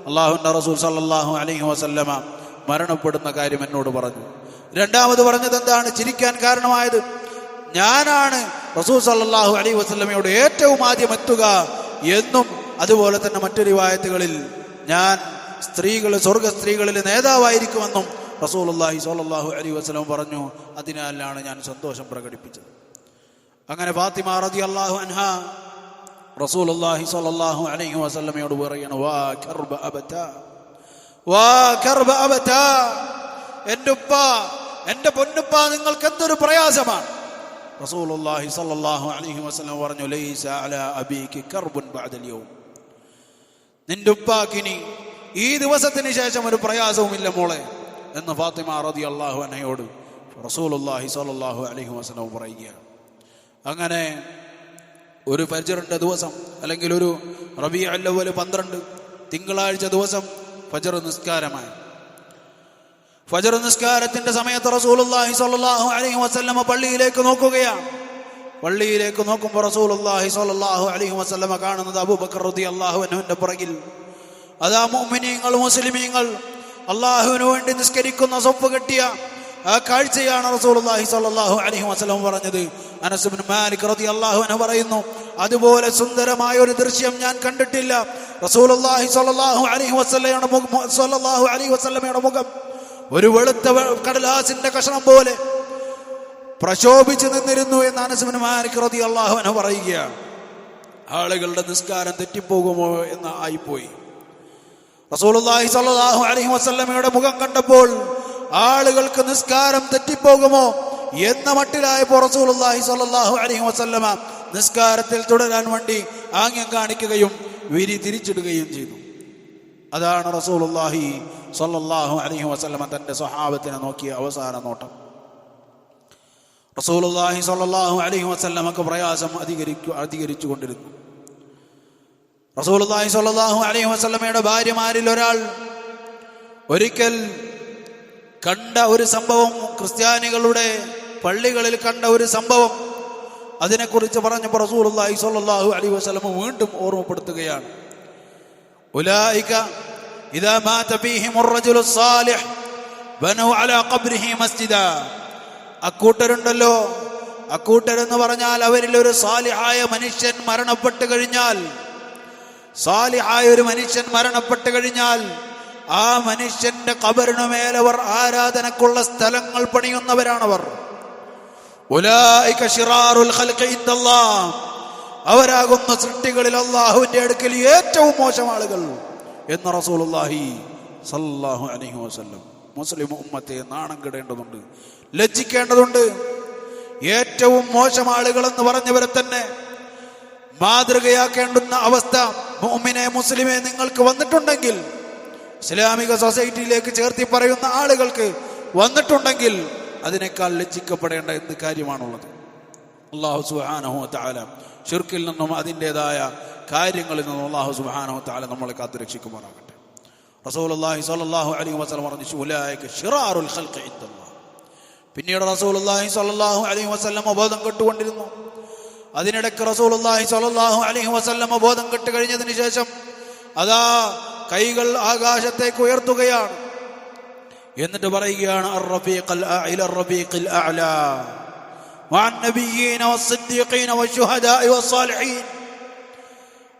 അല്ലാഹുവിന്റെ റസൂൽ സ്വല്ലല്ലാഹു അലൈഹി വസല്ലമ മരണപ്പെടുന്ന കാര്യം എന്നോട് പറഞ്ഞു. രണ്ടാമത് പറഞ്ഞത് എന്താണ് ചിരിക്കാൻ കാരണമായത്? ഞാനാണ് റസൂൽ സ്വല്ലല്ലാഹു അലൈഹി വസല്ലമയോട് ഏറ്റവും ആദ്യം എത്തുക എന്നും, അതുപോലെ തന്നെ മറ്റു റിവായത്തുകളിൽ ഞാൻ സ്വർഗ സ്ത്രീകളിൽ നേതാവായിരിക്കുമെന്നും റസൂലുള്ളാഹി സ്വല്ലല്ലാഹു അലൈഹി വസല്ലം പറഞ്ഞു. അതിനാലാണ് ഞാൻ സന്തോഷം പ്രകടിപ്പിച്ചത്. അങ്ങനെ ഫാത്തിമ റളിയല്ലാഹു അൻഹ റസൂലുള്ളാഹി സ്വല്ലല്ലാഹു അലൈഹി വസല്ലമയോട് പറയാണ്, വാ കർബ അബതാ, എൻ്റെ ഉപ്പ, എന്റെ പൊന്നുപ്പ നിങ്ങൾക്ക് എന്തൊരു പ്രയാസമാണ്. റസൂലുള്ളാഹി സ്വല്ലല്ലാഹു അലൈഹി വസല്ലം പറഞ്ഞു, ലൈസ അലാ അബീകി കർബുൻ ബഅദൽ യൗം, നിന്റെ ഉപ്പാക്കിനി ഈ ദിവസത്തിന് ശേഷം ഒരു പ്രയാസവുമില്ല മോളെ എന്ന് ഫാത്തിമ റളിയല്ലാഹു അൻഹയോട് റസൂലുള്ളാഹി സ്വല്ലല്ലാഹു അലൈഹി വസല്ലം പറയുകയാണ്. അങ്ങനെ ഒരു ഫജ്റിന്റെ ദിവസം, അല്ലെങ്കിൽ ഒരു റബീഉൽ അവ്വൽ 12 തിങ്കളാഴ്ച ദിവസം ഫജ്ർ നിസ്കാരമായി. ഫജ്ർ നിസ്കാരത്തിന്റെ സമയത്ത് റസൂലുള്ളാഹി സ്വല്ലല്ലാഹു അലൈഹി വസല്ലം പള്ളിയിലേക്ക് നോക്കുകയാണ്. പള്ളിയിലേക്ക് നോക്കുമ്പോൾ റസൂലുള്ളാഹി സ്വല്ലല്ലാഹു അലൈഹി വസല്ലം കാണുന്നത് അബൂബക്കർ റളിയല്ലാഹു അൻഹുവിന്റെ പുറകിൽ അതാ മുഅ്മിനീങ്ങൾ, മുസ്ലിമീങ്ങൾ അല്ലാഹുവിന് വേണ്ടി നിസ്കരിക്കുന്ന സൊഫ് കെട്ടിയ ആ കാഴ്ചയാണ് റസൂലുള്ളാഹി സ്വല്ലല്ലാഹു അലൈഹി വസല്ലം പറഞ്ഞത്. അനസ് ഇബ്നു മാലിക് റളിയല്ലാഹു അൻഹു പറയുന്നു, അതുപോലെ സുന്ദരമായ ഒരു ദൃശ്യം ഞാൻ കണ്ടിട്ടില്ല. റസൂലുള്ളാഹി സ്വല്ലല്ലാഹു അലൈഹി വസല്ലമയുടെ മുഖം ഒരു വെളുത്ത കടലാസിന്റെ കഷണം പോലെ പ്രശോഭിച്ചു നിന്നിരുന്നു എന്ന് അനസ് ഇബ്നു മാലിക് റളിയല്ലാഹു അൻഹു പറയുകയാണ്. ആളുകളുടെ നിസ്കാരം തെറ്റിപ്പോകുമോ എന്ന് ആയിപ്പോയി. റസൂലുള്ളാഹി സ്വല്ലല്ലാഹു അലൈഹി വസല്ലമയുടെ മുഖം കണ്ടപ്പോൾ ആളുകൾക്ക് നിസ്കാരം തെറ്റിപ്പോകുമോ എന്ന മട്ടിലായപ്പോൾ റസൂലുള്ളാഹി സ്വല്ലല്ലാഹു അലൈഹി വസല്ലമ നിസ്കാരത്തിൽ തുടരാൻ വേണ്ടി ആംഗ്യം കാണിക്കുകയും വിരി തിരിച്ചിടുകയും ചെയ്തു. അതാണ് റസൂലുള്ളാഹി സ്വല്ലല്ലാഹു അലൈഹി വസല്ലമ തന്റെ സ്വഹാബത്തിനെ നോക്കിയ അവസാന നോട്ടം. റസൂലുള്ളാഹി സ്വല്ലല്ലാഹു അലൈഹി വസല്ലമക്ക് പ്രയാസം അധികരിച്ചു കൊണ്ടിരുന്നു. റസൂലുള്ളാഹി സ്വല്ലല്ലാഹു അലൈഹി വസല്ലമയുടെ ഭാര്യമാരിൽ ഒരാൾ ഒരിക്കൽ കണ്ട ഒരു സംഭവം, ക്രിസ്ത്യാനികളുടെ പള്ളികളിൽ കണ്ട ഒരു സംഭവം, അതിനെക്കുറിച്ച് പറഞ്ഞപ്പോൾ റസൂലുള്ളാഹി സ്വല്ലല്ലാഹു അലൈഹി വസല്ലം വീണ്ടും ഓർമ്മപ്പെടുത്തുകയാണ്. ഉലൈക ഇദാ മാത ഫീഹിമുർ റജുലു സ്സാലിഹ് ബനൂ അലാ ഖബ്രിഹി മസ്ജിദാ. അക്കൂട്ടരുണ്ടല്ലോ, അക്കൂട്ടരെന്ന് പറഞ്ഞാൽ അവരിൽ ഒരു സാലിഹായ മനുഷ്യൻ മരണപ്പെട്ടു കഴിഞ്ഞാൽ, സാലിഹായ ഒരു മനുഷ്യൻ മരണപ്പെട്ടു കഴിഞ്ഞാൽ ആ മനുഷ്യന്റെ ഖബറിനു മേലവർ ആരാധനക്കുള്ള സ്ഥലങ്ങൾ പണിയുന്നവരാണവർ. ഉലൈക ശിറാറുൽ ഖൽഖി ഇൻദല്ലാഹ്, അവരാകുന്ന സൃഷ്ടികളിൽ അല്ലാഹുവിന്റെ അടുക്കൽ ഏറ്റവും മോശം ആളുകൾ എന്ന് റസൂലുള്ളാഹി സ്വല്ലല്ലാഹു അലൈഹി വസല്ലം. മുസ്ലിം ഉമ്മത്തെ നാണം കെടേണ്ടതുണ്ട്, ലജ്ജിക്കേണ്ടതുണ്ട്. ഏറ്റവും മോശം ആളുകൾ എന്ന് പറഞ്ഞവരെ തന്നെ മാതൃകയാക്കേണ്ടുന്ന അവസ്ഥ മുഅ്മിനെ, മുസ്ലിമെ നിങ്ങൾക്ക് വന്നിട്ടുണ്ടെങ്കിൽ, ഇസ്ലാമിക സൊസൈറ്റിയിലേക്ക് ചേർത്തി പറയുന്ന ആളുകൾക്ക് വന്നിട്ടുണ്ടെങ്കിൽ അതിനേക്കാൾ ലജ്ജിക്കപ്പെടേണ്ട എന്ത് കാര്യമാണുള്ളത്? അല്ലാഹു സുബ്ഹാനഹു വ തആല ശിർക്കിൽ നിന്നും അതിൻ്റെതായ കാര്യങ്ങളിൽ നിന്നും അല്ലാഹു സുബ്ഹാനഹു വ തആല നമ്മളെ കാത്തുരക്ഷിക്കുമാറാകട്ടെ. റസൂലുള്ളാഹി സ്വല്ലല്ലാഹു അലൈഹി വസല്ലം പറഞ്ഞു, ഉലൈക ശിറാറുൽ ഖൽഖി ഇൻദല്ലാഹ്. പിന്നീട് റസൂലുള്ളാഹി സ്വല്ലല്ലാഹു അലൈഹി വസല്ലം ബോധം കെട്ടുകൊണ്ടിരുന്നു. അതിനിടയ്ക്ക് റസൂലുള്ളാഹി സ്വല്ലല്ലാഹു അലൈഹി വസല്ലം ബോധം കെട്ട് കഴിഞ്ഞതിന് ശേഷം അതാ കൈകൾ ആകാശത്തേക്ക് ഉയർത്തുകയാണ്. എന്നിട്ട് പറയുകയാണ്, അർ-റഫീഖൽ അഅല അർ-റഫീഖൽ അഅലാ മഅൻ നബിയ്യീന വസ്സിദ്ദീഖീന വശുഹദാഇ വസ്സാലിഹീൻ.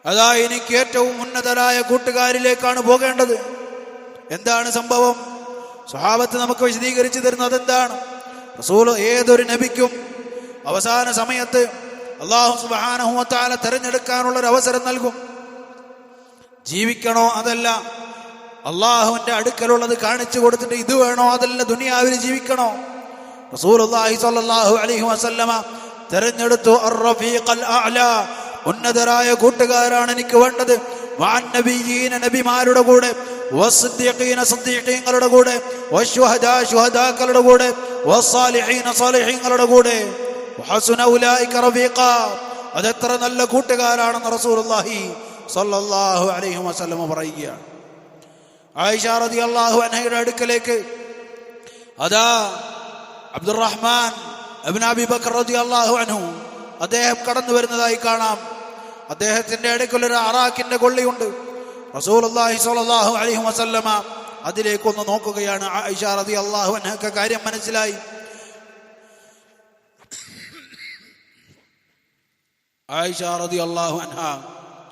അതാ എനിക്ക് ഏറ്റവും ഉന്നതരായ കൂട്ടുകാരിലേക്കാണ് പോകേണ്ടത്. എന്താണ് സംഭവം? സ്വഹാബത്ത് നമുക്ക് വിശദീകരിച്ചു തരുന്നത് എന്താണ്? റസൂൽ ഏതൊരു നബിക്കും അവസാന സമയത്ത് അല്ലാഹു സുബ്ഹാനഹു വ തആല തിരഞ്ഞെടുക്കാനുള്ള ഒരു അവസരം നൽകും. ജീവിക്കണോ അതല്ല അള്ളാഹുവിന്റെ അടുക്കലുള്ളത് കാണിച്ചു കൊടുത്തിട്ട് ഇത് വേണോ അതല്ല ദുനിയാവിൽ ജീവിക്കണോ? റസൂലുള്ളാഹി സ്വല്ലല്ലാഹു അലൈഹി വസല്ലമ തിരഞ്ഞെടുത്തു അർ-റഫീഖൽ അഅലാ, ഉന്നതരായ കൂട്ടുകാരാണ് എനിക്ക് വേണ്ടത്. വഅൻ നബിയ്യീന, നബിമാരുടെ കൂടെ, വസ്സിദ്ദീഖീന, സിദ്ദീഖീങ്ങളുടെ കൂടെ, വശുഹദാ, ശുഹദാക്കളുടെ കൂടെ, വസ്സാലിഹീന, സാലിഹീങ്ങളുടെ കൂടെ, വഹസുന ഉലൈക റഫീഖാ, അതെത്ര നല്ല കൂട്ടുകാരാണെന്ന് റസൂലുള്ളാഹി സ്വല്ലല്ലാഹു അലൈഹി വസല്ലം പറയുകയാണ്. ആയിഷ റളിയല്ലാഹു അൻഹയുടെ അടുക്കലേക്ക് അതാ അബ്ദുറഹ്മാൻ ഇബ്നു അബീ ബക്കർ റളിയല്ലാഹു അൻഹു അദ്ദേഹം കടന്നു വരുന്നതായി കാണാം. അദ്ദേഹത്തിന്റെ അടുക്കൽ ഒരു അറാഖിന്റെ കൊള്ളിയുണ്ട്. റസൂലുള്ളാഹി സ്വല്ലല്ലാഹു അലൈഹി വസല്ലമ അതിലേക്കൊന്ന് നോക്കുകയാണ്. ആയിഷ റളിയല്ലാഹു അൻഹയ്ക്ക് കാര്യം മനസ്സിലായി. ആയിഷ റളിയല്ലാഹു അൻഹ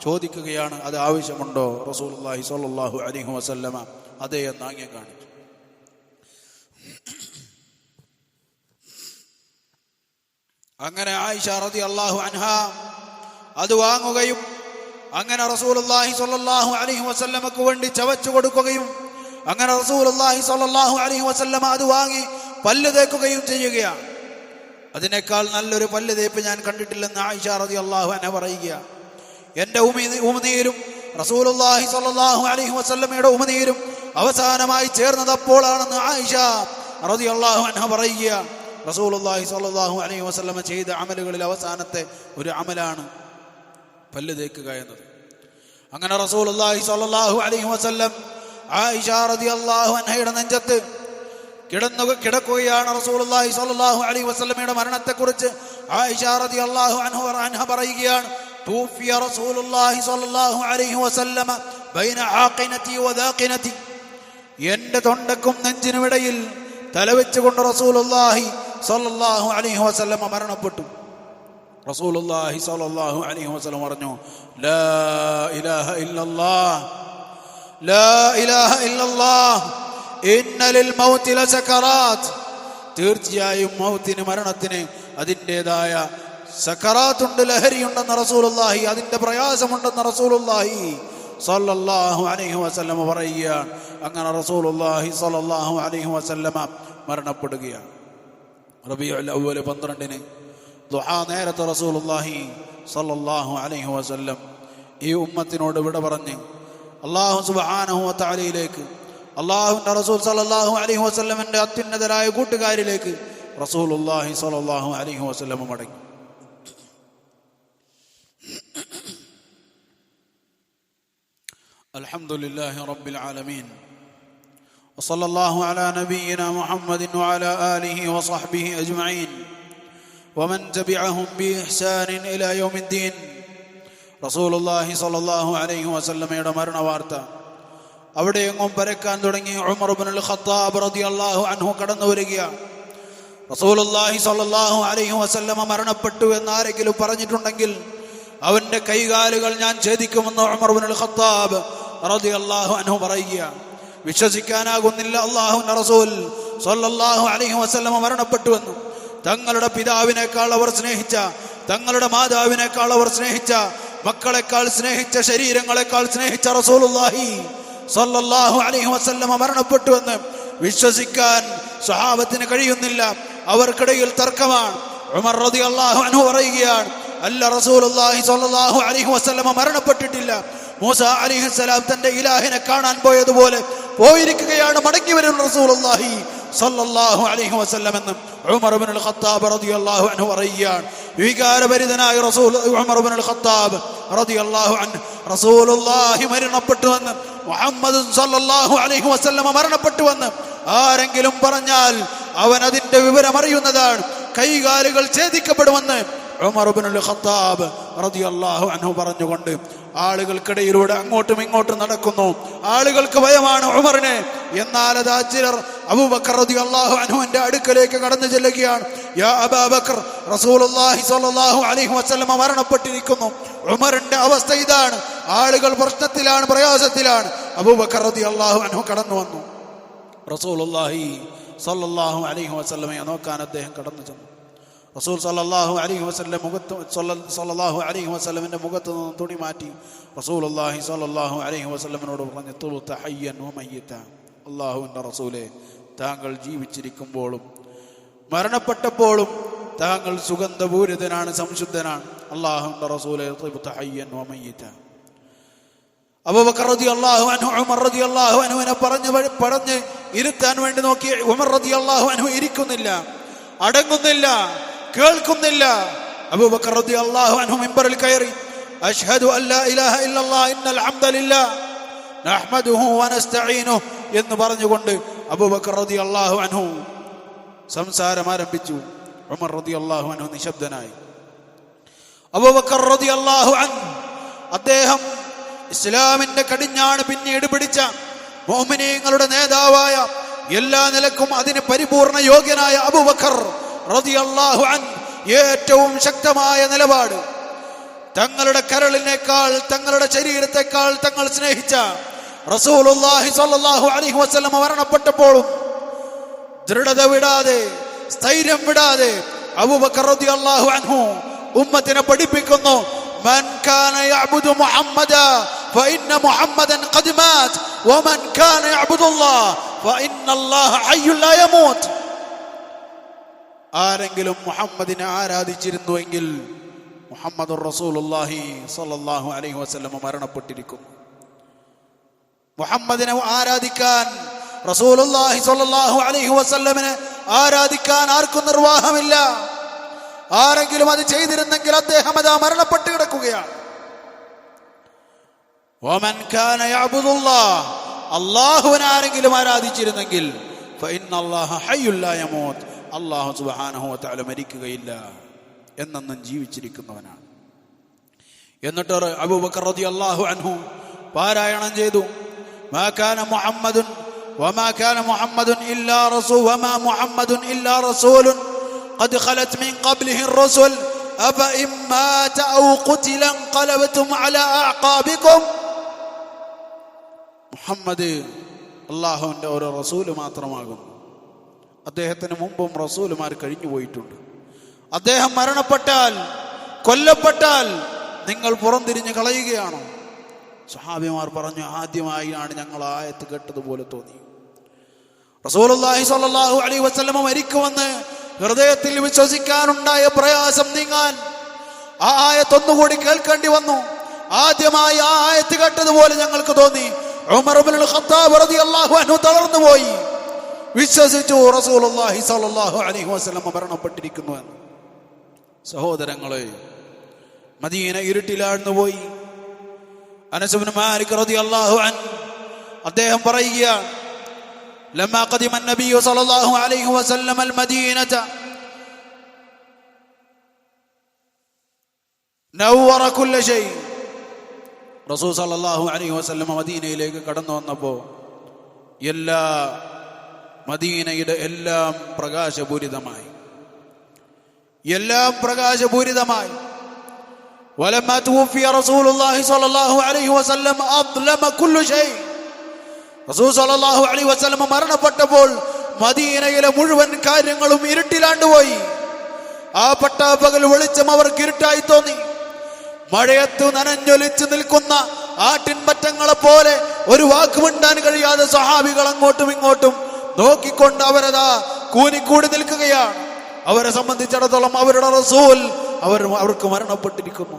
ചോദിക്കുകയാണ്, അത് ആവശ്യമുണ്ടോ? റസൂലുള്ളാഹി സ്വല്ലല്ലാഹു അലൈഹി വസല്ലമ അതേ എന്ന് ആംഗ്യം കാണിച്ചു. അങ്ങനെ ആയിഷ റളിയല്ലാഹു അൻഹ അത് വാങ്ങുകയും അങ്ങനെ റസൂലുള്ളാഹി സ്വല്ലല്ലാഹു അലൈഹി വസല്ലമക്ക് വേണ്ടി ചവച്ചു കൊടുക്കുകയും അങ്ങനെ റസൂലുള്ളാഹി സ്വല്ലല്ലാഹു അലൈഹി വസല്ലമ അത് വാങ്ങി പല്ല് തേക്കുകയും ചെയ്യുകയാണ്. അതിനേക്കാൾ നല്ലൊരു പല്ല് തേപ്പ് ഞാൻ കണ്ടിട്ടില്ലെന്ന് ആയിഷ റളിയല്ലാഹു അൻഹ പറയുക. എൻ്റെ ഉമിനീരും റസൂലുള്ളാഹി സ്വല്ലല്ലാഹു അലൈഹി വസല്ലമയുടെ ഉമിനീരും അവസാനമായി ചേർന്നതപ്പോഴാണെന്ന് ആയിഷ റളിയല്ലാഹു അൻഹ പറയുക. റസൂലുള്ളാഹി സ്വല്ലല്ലാഹു അലൈഹി വസല്ലമ ചെയ്ത അമലുകളിൽ അവസാനത്തെ ഒരു അമലാണ് പല്ല് തേക്കുക എന്നത്. അങ്ങനെ റസൂലുള്ളാഹി സ്വല്ലല്ലാഹു അലൈഹി വസല്ലം ആയിഷ റളിയല്ലാഹു അൻഹയുടെ നെഞ്ചത്ത് കിടക്കുകയാണ്. റസൂലുള്ളാഹി സ്വല്ലല്ലാഹു അലൈഹി വസല്ലമയുടെ മരണത്തെക്കുറിച്ച് ആയിഷ റളിയല്ലാഹു അൻഹ പറയുകയാണ്, തൂഫിയ റസൂലുള്ളാഹി സ്വല്ലല്ലാഹു അലൈഹി വസല്ലമ ബൈന ആഖിനതി വദാഖിനതി. എൻ്റെ തൊണ്ടക്കും നെഞ്ചിനുമിടയിൽ തലവെച്ചുകൊണ്ട് റസൂലുള്ളാഹി സ്വല്ലല്ലാഹു അലൈഹി വസല്ലമ മരണപ്പെട്ടു. റസൂലുള്ളാഹി സ്വല്ലല്ലാഹു അലൈഹി വസല്ലം പറഞ്ഞു, ലാ ഇലാഹ ഇല്ലല്ലാഹ്, ലാ ഇലാഹ ഇല്ലല്ലാഹ്, ഇന്ന ലിൽ മൗതി ലസകറാത്ത്. തീർച്ചയായും മൗത്തിന്, മരണത്തിന് അതിൻ്റെതായ സക്കറാത്തുണ്ട്, ലഹരിയുണ്ടെന്ന് റസൂലുള്ളാഹി, അതിൻ്റെ പ്രയാസമുണ്ടെന്ന് റസൂലുള്ളാഹി സ്വല്ലല്ലാഹു അലൈഹി വസല്ലം പറയുകയാണ്. അങ്ങനെ റസൂലുള്ളാഹി സ്വല്ലല്ലാഹു അലൈഹി വസല്ലമ മരണപ്പെടുകയാണ്. റബീഉൽ അവ്വൽ 12 ദുഹാ നേരത്തെ റസൂലുള്ളാഹി സ്വല്ലല്ലാഹു അലൈഹി വസല്ലം ഈ ഉമ്മത്തിനോട് വിട പറഞ്ഞ് അല്ലാഹു സുബ്ഹാനഹു വ തആലയിലേക്ക്, അല്ലാഹുവിൻ്റെ റസൂൽ സ്വല്ലല്ലാഹു അലൈഹി വസല്ലമിൻ്റെ അത്യുന്നതരായ കൂട്ടുകാരിലേക്ക് റസൂലുള്ളാഹി സ്വല്ലല്ലാഹു അലൈഹി വസല്ലം മടങ്ങി. അൽഹംദുലില്ലാഹി റബ്ബിൽ ആലമീൻ വസല്ലല്ലാഹു അലാ നബിയിനാ മുഹമ്മദിൻ വഅലാ ആലിഹി വസഹ്ബിഹി അജ്മഈൻ വമൻ തബിഅഹും ബിഇഹ്സാനിൻ ഇലാ യൗമിദ്ദീൻ. റസൂലുള്ളാഹി സ്വല്ലല്ലാഹു അലൈഹി വസല്ലമയുടെ മരണവാർത്ത അവിടെ എങ്ങും പരക്കാൻ തുടങ്ങി. ഉമർ ഇബ്നുൽ ഖത്താബ് റളിയല്ലാഹു അൻഹു കടന്നു വരികയാണ്. റസൂലുള്ളാഹി സ്വല്ലല്ലാഹു അലൈഹി വസല്ലമ മരണപ്പെട്ടു എന്നാരെങ്കിലും പറഞ്ഞിട്ടുണ്ടെങ്കിൽ അവന്റെ കൈകാലുകൾ ഞാൻ ഛേദിക്കുമെന്ന് ഉമർ ഇബ്നുൽ ഖത്താബ് റളിയല്ലാഹു അൻഹു പറയുകയാണ്. വിശ്വസിക്കാനാകുന്നില്ല അല്ലാഹുവിന്റെ റസൂൽ സ്വല്ലല്ലാഹു അലൈഹി വസല്ലമ മരണപ്പെട്ടുവെന്ന്. തങ്ങളുടെ പിതാവിനേക്കാൾ അവർ സ്നേഹിച്ച, തങ്ങളുടെ മാതാവിനേക്കാൾ അവർ സ്നേഹിച്ച, മക്കളെക്കാൾ സ്നേഹിച്ച, ശരീരങ്ങളെക്കാൾ സ്നേഹിച്ച റസൂലുള്ളാഹി സ്വല്ലല്ലാഹു അലൈഹി വസല്ലമ മരണപ്പെട്ടുവെന്ന് വിശ്വസിക്കാൻ സ്വഹാബത്തിന് കഴിയുന്നില്ല. അവർക്കിടയിൽ തർക്കമാണ്. ഉമർ റളിയല്ലാഹു അൻഹു പറയുകയാണ്, അല്ല, റസൂലുള്ളാഹി സ്വല്ലല്ലാഹു അലൈഹി വസല്ലമ മരണപ്പെട്ടിട്ടില്ല. മൂസ അലൈഹിസ്സലാം തന്റെ ഇലാഹിനെ കാണാൻ പോയതുപോലെ പോയിരിക്കുകയാണ്, മടങ്ങി വരുന്ന റസൂലുള്ളാഹി സ്വല്ലല്ലാഹു അലൈഹി വസല്ലം എന്ന് ഉമർ ഇബ്നുൽ ഖത്താബ് റളിയല്ലാഹു അൻഹു പറയുകയാണ്. വികാരഭരിതനായ ഉമർ ഇബ്നുൽ ഖത്താബ് റളിയല്ലാഹു അൻഹു റസൂലുള്ളാഹി മരണപ്പെട്ടുവെന്ന്, മുഹമ്മദ് സ്വല്ലല്ലാഹു അലൈഹി വസല്ലം മരണപ്പെട്ടുവെന്ന് ആരെങ്കിലും പറഞ്ഞാൽ അവൻ അതിന്റെ വിവരം അറിയുന്നതാണ്. കൈകാലുകൾ ഛേദിക്കപ്പെടുമെന്ന് ഉമർ ഇബ്നുൽ ഖത്താബ് റളിയല്ലാഹു അൻഹു പറഞ്ഞുകൊണ്ട് ആളുകൾക്കിടയിലൂടെ അങ്ങോട്ടും ഇങ്ങോട്ടും നടക്കുന്നു. ആളുകൾക്ക് ഭയമാണ് ഉമറിനെ. എന്നാൽ അതാ ചിലർ അബൂബക്കർ റളിയല്ലാഹു അൻഹുവിന്റെ അടുക്കലേക്ക് കടന്നു ചെല്ലുകയാണ്. യാ അബൂബക്കർ, റസൂലുള്ളാഹി സ്വല്ലല്ലാഹു അലൈഹി വസല്ലം മരണപ്പെട്ടിരിക്കുന്നു. ഉമറിന്റെ അവസ്ഥ ഇതാണ്. ആളുകൾ പ്രശ്നത്തിലാണ്, പ്രയാസത്തിലാണ്. അബൂബക്കർ റളിയല്ലാഹു അൻഹു കടന്നു വന്നു. റസൂലുള്ളാഹി സ്വല്ലല്ലാഹു അലൈഹി വസല്ലമയെ നോക്കാൻ അദ്ദേഹം കടന്നു ചെന്നു. റസൂൽ സല്ലല്ലാഹു അലൈഹി വസല്ലമിന്റെ മുഖത്ത് നിന്ന് തുണി മാറ്റി റസൂലുള്ളാഹി സ്വല്ലല്ലാഹു അലൈഹി വസല്ലമിനോട് പറഞ്ഞു, തുബ്ത ഹയ്യൻ വമയ്യിത. അല്ലാഹുവിന്റെ റസൂലേ, താങ്കൾ ജീവിച്ചിരിക്കുമ്പോഴും മരണപ്പെട്ടപ്പോഴും താങ്കൾ സുഗന്ധപൂരിതനാണ്, സംശുദ്ധനാണ്. അല്ലാഹുവിന്റെ റസൂലേ, തുബ്ത ഹയ്യൻ വമയ്യിത. അബൂബക്കർ റളിയല്ലാഹു അൻഹു ഉമർ റളിയല്ലാഹു അൻഹുവിനെ പറഞ്ഞ് ഇരുത്താൻ വേണ്ടി നോക്കി. ഉമർ റളിയല്ലാഹു അൻഹു ഇരിക്കുന്നില്ല, അടങ്ങുന്നില്ല, കേൾക്കുന്നില്ല. അബൂബക്കർ റളിയല്ലാഹു അൻഹു മിമ്പറിൽ കയറി അശ്ഹദു അല്ലാ ഇലാഹ ഇല്ലല്ലാഹ് ഇന്നൽ ഹംദലില്ലാഹ് നഹ്മദുഹു വനസ്തഈനുഹു എന്ന് പറഞ്ഞുകൊണ്ട് അബൂബക്കർ റളിയല്ലാഹു അൻഹു സംസാരം ആരംഭിച്ചു. ഉമർ റളിയല്ലാഹു അൻഹു നിശബ്ദനായി. അബൂബക്കർ റളിയല്ലാഹു അൻഹു അദ്ദേഹം ഇസ്ലാമിന്റെ കടിഞ്ഞാണ് പിന്നീട് പിടിച്ച മുഅ്മിനീങ്ങളുടെ നേതാവായ, എല്ലാ നിലക്കും അതിന് പരിപൂർണ യോഗ്യനായ അബൂബക്കർ റളിയല്ലാഹു അൻഹു ഏറ്റവും ശക്തമായ നിലപാട്, തങ്ങളുടെ കരളിനേക്കാൾ, തങ്ങളുടെ ശരീരത്തെക്കാൾ തങ്ങൾ സ്നേഹിച്ച റസൂലുള്ളാഹി സ്വല്ലല്ലാഹു അലൈഹി വസല്ലം മരണപ്പെട്ടപ്പോഴും ദൃഢത വിടാതെ, സ്ഥൈര്യം വിടാതെ അബൂബക്കർ റളിയല്ലാഹു അൻഹു ഉമ്മത്തിനെ പഠിപ്പിക്കുന്നു, മൻ കാന യഅബുദു മുഹമ്മദ ഫഇന്ന മുഹമ്മദൻ ഖദ് മാത് വമൻ കാന യഅബുദുല്ലാഹ് ഫഇന്നല്ലാഹ ഹയ്യുൻ ലാ യമൂത്. ആരെങ്കിലും മുഹമ്മദിനെ ആരാധിച്ചിരുന്നുവെങ്കിൽ മുഹമ്മദുർ റസൂലുള്ളാഹി സ്വല്ലല്ലാഹു അലൈഹി വസല്ലം മരണപ്പെട്ടിരിക്കുന്നു. മുഹമ്മദിനെ ആരാധിക്കാൻ, റസൂലുള്ളാഹി സ്വല്ലല്ലാഹു അലൈഹി വസല്ലമിനെ ആരാധിക്കാൻ ആർക്കും നിർവാഹമില്ല. ആരെങ്കിലും അത് ചെയ്തിരുന്നെങ്കിൽ അദ്ദേഹം അതാ മരണപ്പെട്ട് കിടക്കുകയാണ്. വമൻ കാന യഅ്ബുദുല്ലാഹ്, അല്ലാഹുവിനെ ആരെങ്കിലും ആരാധിച്ചിരുന്നെങ്കിൽ ഫഇന്നല്ലാഹ ഹയ്യുൽ ലാ യമൂത്ത്, അല്ലാഹു സുബ്ഹാനഹു വ തആല മരിക്കുകയില്ല, എന്നെന്നും ജീവിച്ചിരിക്കുന്നവനാണ്. എന്നിട്ട് അബൂബക്കർ റളിയല്ലാഹു അൻഹു പാരായണം ചെയ്തു, മാ കാന മുഹമ്മദുൻ വമാ കാന മുഹമ്മദുൻ ഇല്ലാ റസൂൽ വമാ മുഹമ്മദുൻ ഇല്ലാ റസൂലുൻ ഖദ് ഖലത് മിൻ ഖബ്ലിഹി الرسل അഫഇൻ മാത ഔ ഖുതില ഖലബതും അലാ അഅഖാബികും. മുഹമ്മദ് അല്ലാഹുവിന്റെ ഒരു റസൂൽ മാത്രമാകുന്നു. അദ്ദേഹത്തിന് മുമ്പും റസൂലുമാർ കഴിഞ്ഞു പോയിട്ടുണ്ട്. അദ്ദേഹം മരണപ്പെട്ടാൽ, കൊല്ലപ്പെട്ടാൽ നിങ്ങൾ പുറംതിരിഞ്ഞ് കളയുകയാണോ? സ്വഹാബിമാർ പറഞ്ഞു, ആദ്യമായാണ് ഞങ്ങൾ ആയത്ത് കേട്ടതുപോലെ തോന്നി. റസൂലുള്ളാഹി സ്വല്ലല്ലാഹു അലൈഹി വസല്ലം മരിക്കുമെന്ന് ഹൃദയത്തിൽ വിശ്വസിക്കാനുണ്ടായ പ്രയാസം നീങ്ങാൻ ആ ആയത്ത് ഒന്നുകൂടി കേൾക്കേണ്ടി വന്നു. ആദ്യമായി ആ ആയത്ത് കേട്ടതുപോലെ ഞങ്ങൾക്ക് തോന്നി. ഉമർ ഇബ്നുൽ ഖത്താബ് റളിയല്ലാഹു അൻഹു തളർന്നു പോയി, വിശ്വസിച്ചു റസൂലുള്ളാഹി സ്വല്ലല്ലാഹു അലൈഹി വസല്ലം മരണപ്പെട്ടിരിക്കുന്നു എന്ന്. സഹോദരങ്ങളെ, മദീന ഇരുട്ടിലാഴ്ന്നു പോയി. അനസ് ഇബ്നു മാലിക് റളിയല്ലാഹു അൻഹു അദ്ദേഹം പറയുകയാണ്, ലമ്മാ ഖദിമ النبي صلى الله عليه وسلم المدينة نور كل شيء. റസൂൽ സല്ലല്ലാഹു അലൈഹി വസല്ലം മദീനയിലേക്ക് കടന്നു വന്നപ്പോൾ മദീനയുടെ എല്ലാം പ്രകാശപൂരിതമായി, എല്ലാം പ്രകാശപൂരിതമായി. ولما توفي رسول الله صلى الله عليه وسلم أظلم كل شيء. റസൂൽ സല്ലല്ലാഹു അലൈഹി വസല്ലം മരണപ്പെട്ടപ്പോൾ മദീനയിലെ മുഴുവൻ കാര്യങ്ങളും ഇരുട്ടിലാണ്ടുപോയി. ആ പട്ടാപ്പകൽ വെളിച്ചം അവർക്ക് ഇരുട്ടായി തോന്നി. മഴയത്ത് നനഞ്ഞൊലിച്ച് നിൽക്കുന്ന ആട്ടിൻപറ്റങ്ങളെ പോലെ ഒരു വാക്കുമിണ്ടാൻ കഴിയാതെ സഹാബികൾ അങ്ങോട്ടും ഇങ്ങോട്ടും നോക്കിക്കൊണ്ട് അവരതാ കൂനിക്കൂടി നിൽക്കുകയാണ്. അവരെ സംബന്ധിച്ചിടത്തോളം അവരുടെ റസൂൽ അവർക്ക് മരണപ്പെട്ടിരിക്കുന്നു,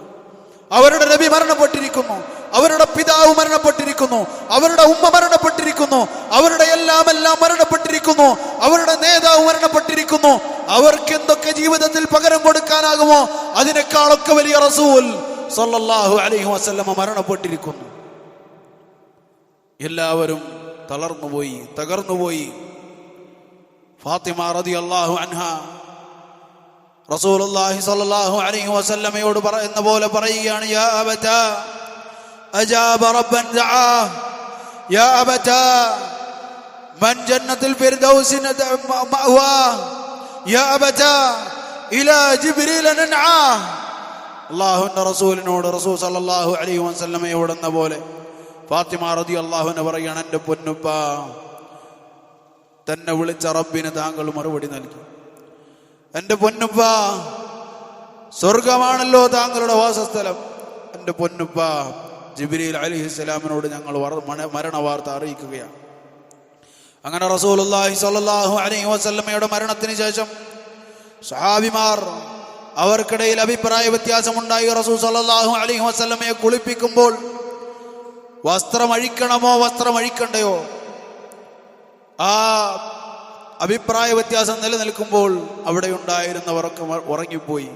അവരുടെ നബി മരണപ്പെട്ടിരിക്കുന്നു, അവരുടെ പിതാവ് മരണപ്പെട്ടിരിക്കുന്നു, അവരുടെ ഉമ്മ മരണപ്പെട്ടിരിക്കുന്നു, അവരുടെ എല്ലാം മരണപ്പെട്ടിരിക്കുന്നു, അവരുടെ നേതാവ് മരണപ്പെട്ടിരിക്കുന്നു. അവർക്ക് എന്തൊക്കെ ജീവിതത്തിൽ പകരം കൊടുക്കാനാകുമോ അതിനേക്കാളൊക്കെ വലിയ റസൂൽ സല്ലല്ലാഹു അലൈഹി വസല്ലം മരണപ്പെട്ടിരിക്കുന്നു. എല്ലാവരും തളർന്നുപോയി, തകർന്നുപോയി. ഫാത്തിമ റളിയല്ലാഹു അൻഹാ റസൂലുള്ളാഹി സ്വല്ലല്ലാഹു അലൈഹി വസല്ലമയോട് പറയുന്ന പോലെ പറയുകയാണ്, യാ അബതാ അജാബ റബ്ബൻ ദആ, യാ അബതാ മൻ ജന്നത്തുൽ ഫിർദൗസി മഅവാ, യാ അബതാ ഇലാ ജിബ്രീൽ നൻആ. അല്ലാഹുവിന്റെ റസൂലിനോട് റസൂൽ സല്ലല്ലാഹു അലൈഹി വസല്ലമയോട് എന്ന പോലെ ഫാത്തിമ റളിയല്ലാഹു അൻഹ പറയുകയാണ്, എൻ്റെ പൊന്നുപ്പ, തന്നെ വിളിച്ച റബ്ബിന് താങ്കൾ മറുപടി നൽകി. എൻ്റെ പൊന്നുപ്പ, സ്വർഗമാണല്ലോ താങ്കളുടെ വാസസ്ഥലം. എൻ്റെ പൊന്നുപ്പ, ജിബ്രീൽ അലൈഹിസ്സലാമിനോട് ഞങ്ങൾ മരണവാർത്ത അറിയിക്കുകയാണ്. അങ്ങനെ റസൂലുള്ളാഹി സ്വല്ലല്ലാഹു അലൈഹി വസല്ലമയുടെ മരണത്തിന് ശേഷം സഹാബിമാർ അവർക്കിടയിൽ അഭിപ്രായ വ്യത്യാസമുണ്ടായി. റസൂൽ സ്വല്ലല്ലാഹു അലൈഹി വസല്ലമയെ കുളിപ്പിക്കുമ്പോൾ വസ്ത്രം അഴിക്കണമോ വസ്ത്രം അഴിക്കണ്ടയോ, ആ അഭിപ്രായ വ്യത്യാസം നിലനിൽക്കുമ്പോൾ അവിടെ ഉണ്ടായിരുന്നവർക്ക് ഉറങ്ങിപ്പോയി.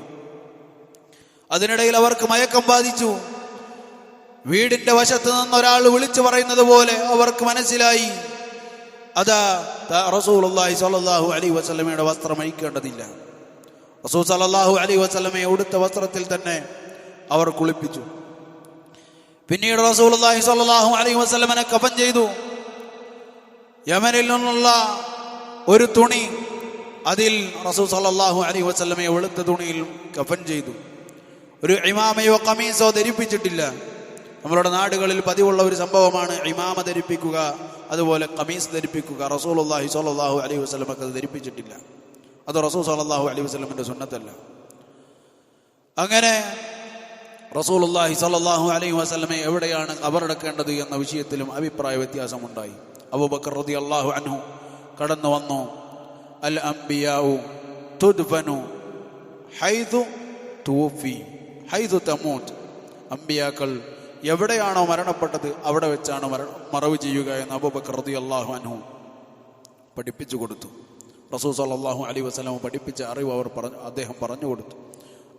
അതിനിടയിൽ അവർക്ക് മയക്കം ബാധിച്ചു. വീടിന്റെ വശത്ത് നിന്നൊരാൾ വിളിച്ചു പറയുന്നത് പോലെ അവർക്ക് മനസ്സിലായി, അതാ റസൂലുള്ളാഹി സ്വല്ലല്ലാഹു അലൈഹി വസല്ലമയുടെ വസ്ത്രം അഴിക്കേണ്ടതില്ല. റസൂൽ സ്വല്ലല്ലാഹു അലൈഹി വസല്ലമയെ ഉടുത്ത വസ്ത്രത്തിൽ തന്നെ അവർ കുളിപ്പിച്ചു. പിന്നീട് റസൂലുള്ളാഹി സ്വല്ലല്ലാഹു അലൈഹി വസല്ലമനെ കഫൻ ചെയ്തു. യമനിൽ നിന്നുള്ള ഒരു തുണി, അതിൽ റസൂൽ സല്ലല്ലാഹു അലൈഹി വസല്ലമയെ വെളുത്ത തുണിയിൽ കഫൻ ചെയ്തു. ഒരു ഇമാമയോ ഖമീസോ ധരിപ്പിച്ചിട്ടില്ല. നമ്മളുടെ നാടുകളിൽ പതിവുള്ള ഒരു സംഭവമാണ് ഇമാമ ധരിപ്പിക്കുക, അതുപോലെ ഖമീസ് ധരിപ്പിക്കുക. റസൂലുള്ളാഹി സ്വല്ലല്ലാഹു അലൈഹി വസല്ലമക്ക് അത് ധരിപ്പിച്ചിട്ടില്ല. അത് റസൂൽ സല്ലല്ലാഹു അലൈഹി വസല്ലമിന്റെ സുന്നത്തല്ല. അങ്ങനെ റസൂലുള്ളാഹി സ്വല്ലല്ലാഹു അലൈഹി വസല്ലമയെ എവിടെയാണ് ഖബറടക്കേണ്ടത് എന്ന വിഷയത്തിലും അഭിപ്രായ വ്യത്യാസമുണ്ടായി. അബൂബക്കർ റളിയല്ലാഹു അൻഹു കടന്നു വന്നു. അൽ അംബിയാഉ തുദ്ഫനു ഹൈതു തുവഫി ഹൈതു തമൂത്ത്. അമ്പിയാക്കൾ എവിടെയാണോ മരണപ്പെട്ടത് അവിടെ വെച്ചാണ് മറവ് ചെയ്യുക എന്ന് അബൂബക്കർ റളിയല്ലാഹു അൻഹു പഠിപ്പിച്ചു കൊടുത്തു. റസൂൽ സല്ലല്ലാഹു അലൈഹി വസല്ലം പഠിപ്പിച്ച അറിവ് അദ്ദേഹം പറഞ്ഞു കൊടുത്തു.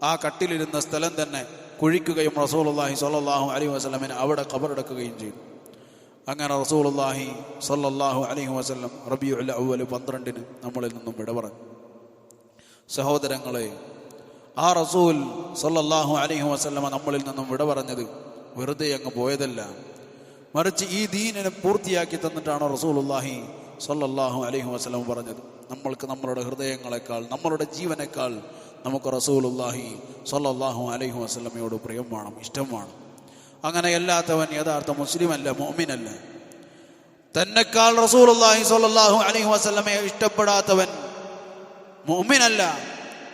ആ കട്ടിലിരുന്ന സ്ഥലം തന്നെ കുഴിക്കുകയും റസൂലുള്ളാഹി സ്വല്ലല്ലാഹു അലൈഹി വസല്ലമിനെ അവിടെ ഖബറടക്കുകയും ചെയ്തു. അങ്ങനെ റസൂലുള്ളാഹി സ്വല്ലല്ലാഹു അലൈഹി വസല്ലം റബീഉൽ അവ്വൽ 12 നമ്മളിൽ നിന്നും വിട പറഞ്ഞു. സഹോദരങ്ങളെ, ആ റസൂൽ സ്വല്ലല്ലാഹു അലൈഹി വസല്ലമ നമ്മളിൽ നിന്നും വിട പറഞ്ഞത് വെറുതെ അങ്ങ് പോയതല്ല, മറിച്ച് ഈ ദീനിനെ പൂർത്തിയാക്കി തന്നിട്ടാണ് റസൂലുള്ളാഹി സ്വല്ലല്ലാഹു അലൈഹി വസല്ലം പറഞ്ഞത്. നമ്മൾക്ക് നമ്മളുടെ ഹൃദയങ്ങളെക്കാൾ, നമ്മളുടെ ജീവനേക്കാൾ നമുക്ക് റസൂലുള്ളാഹി സ്വല്ലല്ലാഹു അലൈഹി വസല്ലമയോട് പ്രിയം വേണം, ഇഷ്ടം വേണം. അങ്ങനെ അല്ലാത്തവൻ യഥാർത്ഥ മുസ്ലിമല്ല, മുഅ്മിനല്ല. തന്നെക്കാൾ റസൂലുള്ളാഹി സ്വല്ലല്ലാഹു അലൈഹി വസല്ലമയെ ഇഷ്ടപ്പെടാത്തവൻ മുഅ്മിനല്ല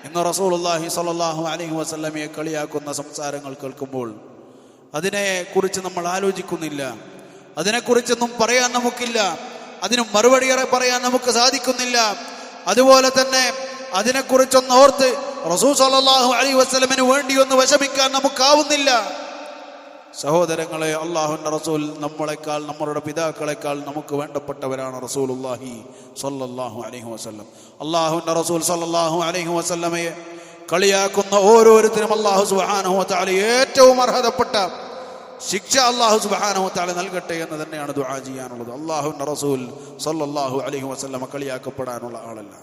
എന്ന് റസൂലുള്ളാഹി സ്വല്ലല്ലാഹു അലൈഹി വസല്ലമയെ കളിയാക്കുന്ന സംസാരങ്ങൾ കേൾക്കുമ്പോൾ അതിനെക്കുറിച്ച് നമ്മൾ ആലോചിക്കുന്നില്ല. അതിനെക്കുറിച്ചൊന്നും പറയാൻ നമുക്കില്ല, അതിന് മറുപടി പറയാൻ നമുക്ക് സാധിക്കുന്നില്ല. അതുപോലെ തന്നെ അതിനെക്കുറിച്ചൊന്ന് ഓർത്ത് റസൂൽ സല്ലല്ലാഹു അലൈഹി വസല്ലമിന് വേണ്ടി ഒന്ന് വിഷമിക്കാൻ നമുക്കാവുന്നില്ല. സഹോദരങ്ങളെ, അല്ലാഹുവിന്റെ റസൂൽ നമ്മളെക്കാൾ, നമ്മളുടെ പിതാക്കളെക്കാൾ നമുക്ക് വേണ്ടപ്പെട്ടവരാണ് റസൂലുള്ളാഹി സ്വല്ലല്ലാഹു അലൈഹി വസല്ലം. അല്ലാഹുവിന്റെ റസൂൽ സ്വല്ലല്ലാഹു അലൈഹി വസല്ലമയെ കളിയാക്കുന്ന ഓരോരുത്തരും അല്ലാഹു സുബ്ഹാനഹു വ തആല ഏറ്റവും അർഹതപ്പെട്ട ശിക്ഷ അല്ലാഹു സുബ്ഹാനഹു വ തആല നൽകട്ടെ എന്ന് തന്നെയാണ് ദുആ ചെയ്യാനുള്ളത്. അല്ലാഹുവിന്റെ റസൂൽ സ്വല്ലല്ലാഹു അലൈഹി വസല്ലമ കളിയാക്കപ്പെടാനുള്ള ആളല്ല.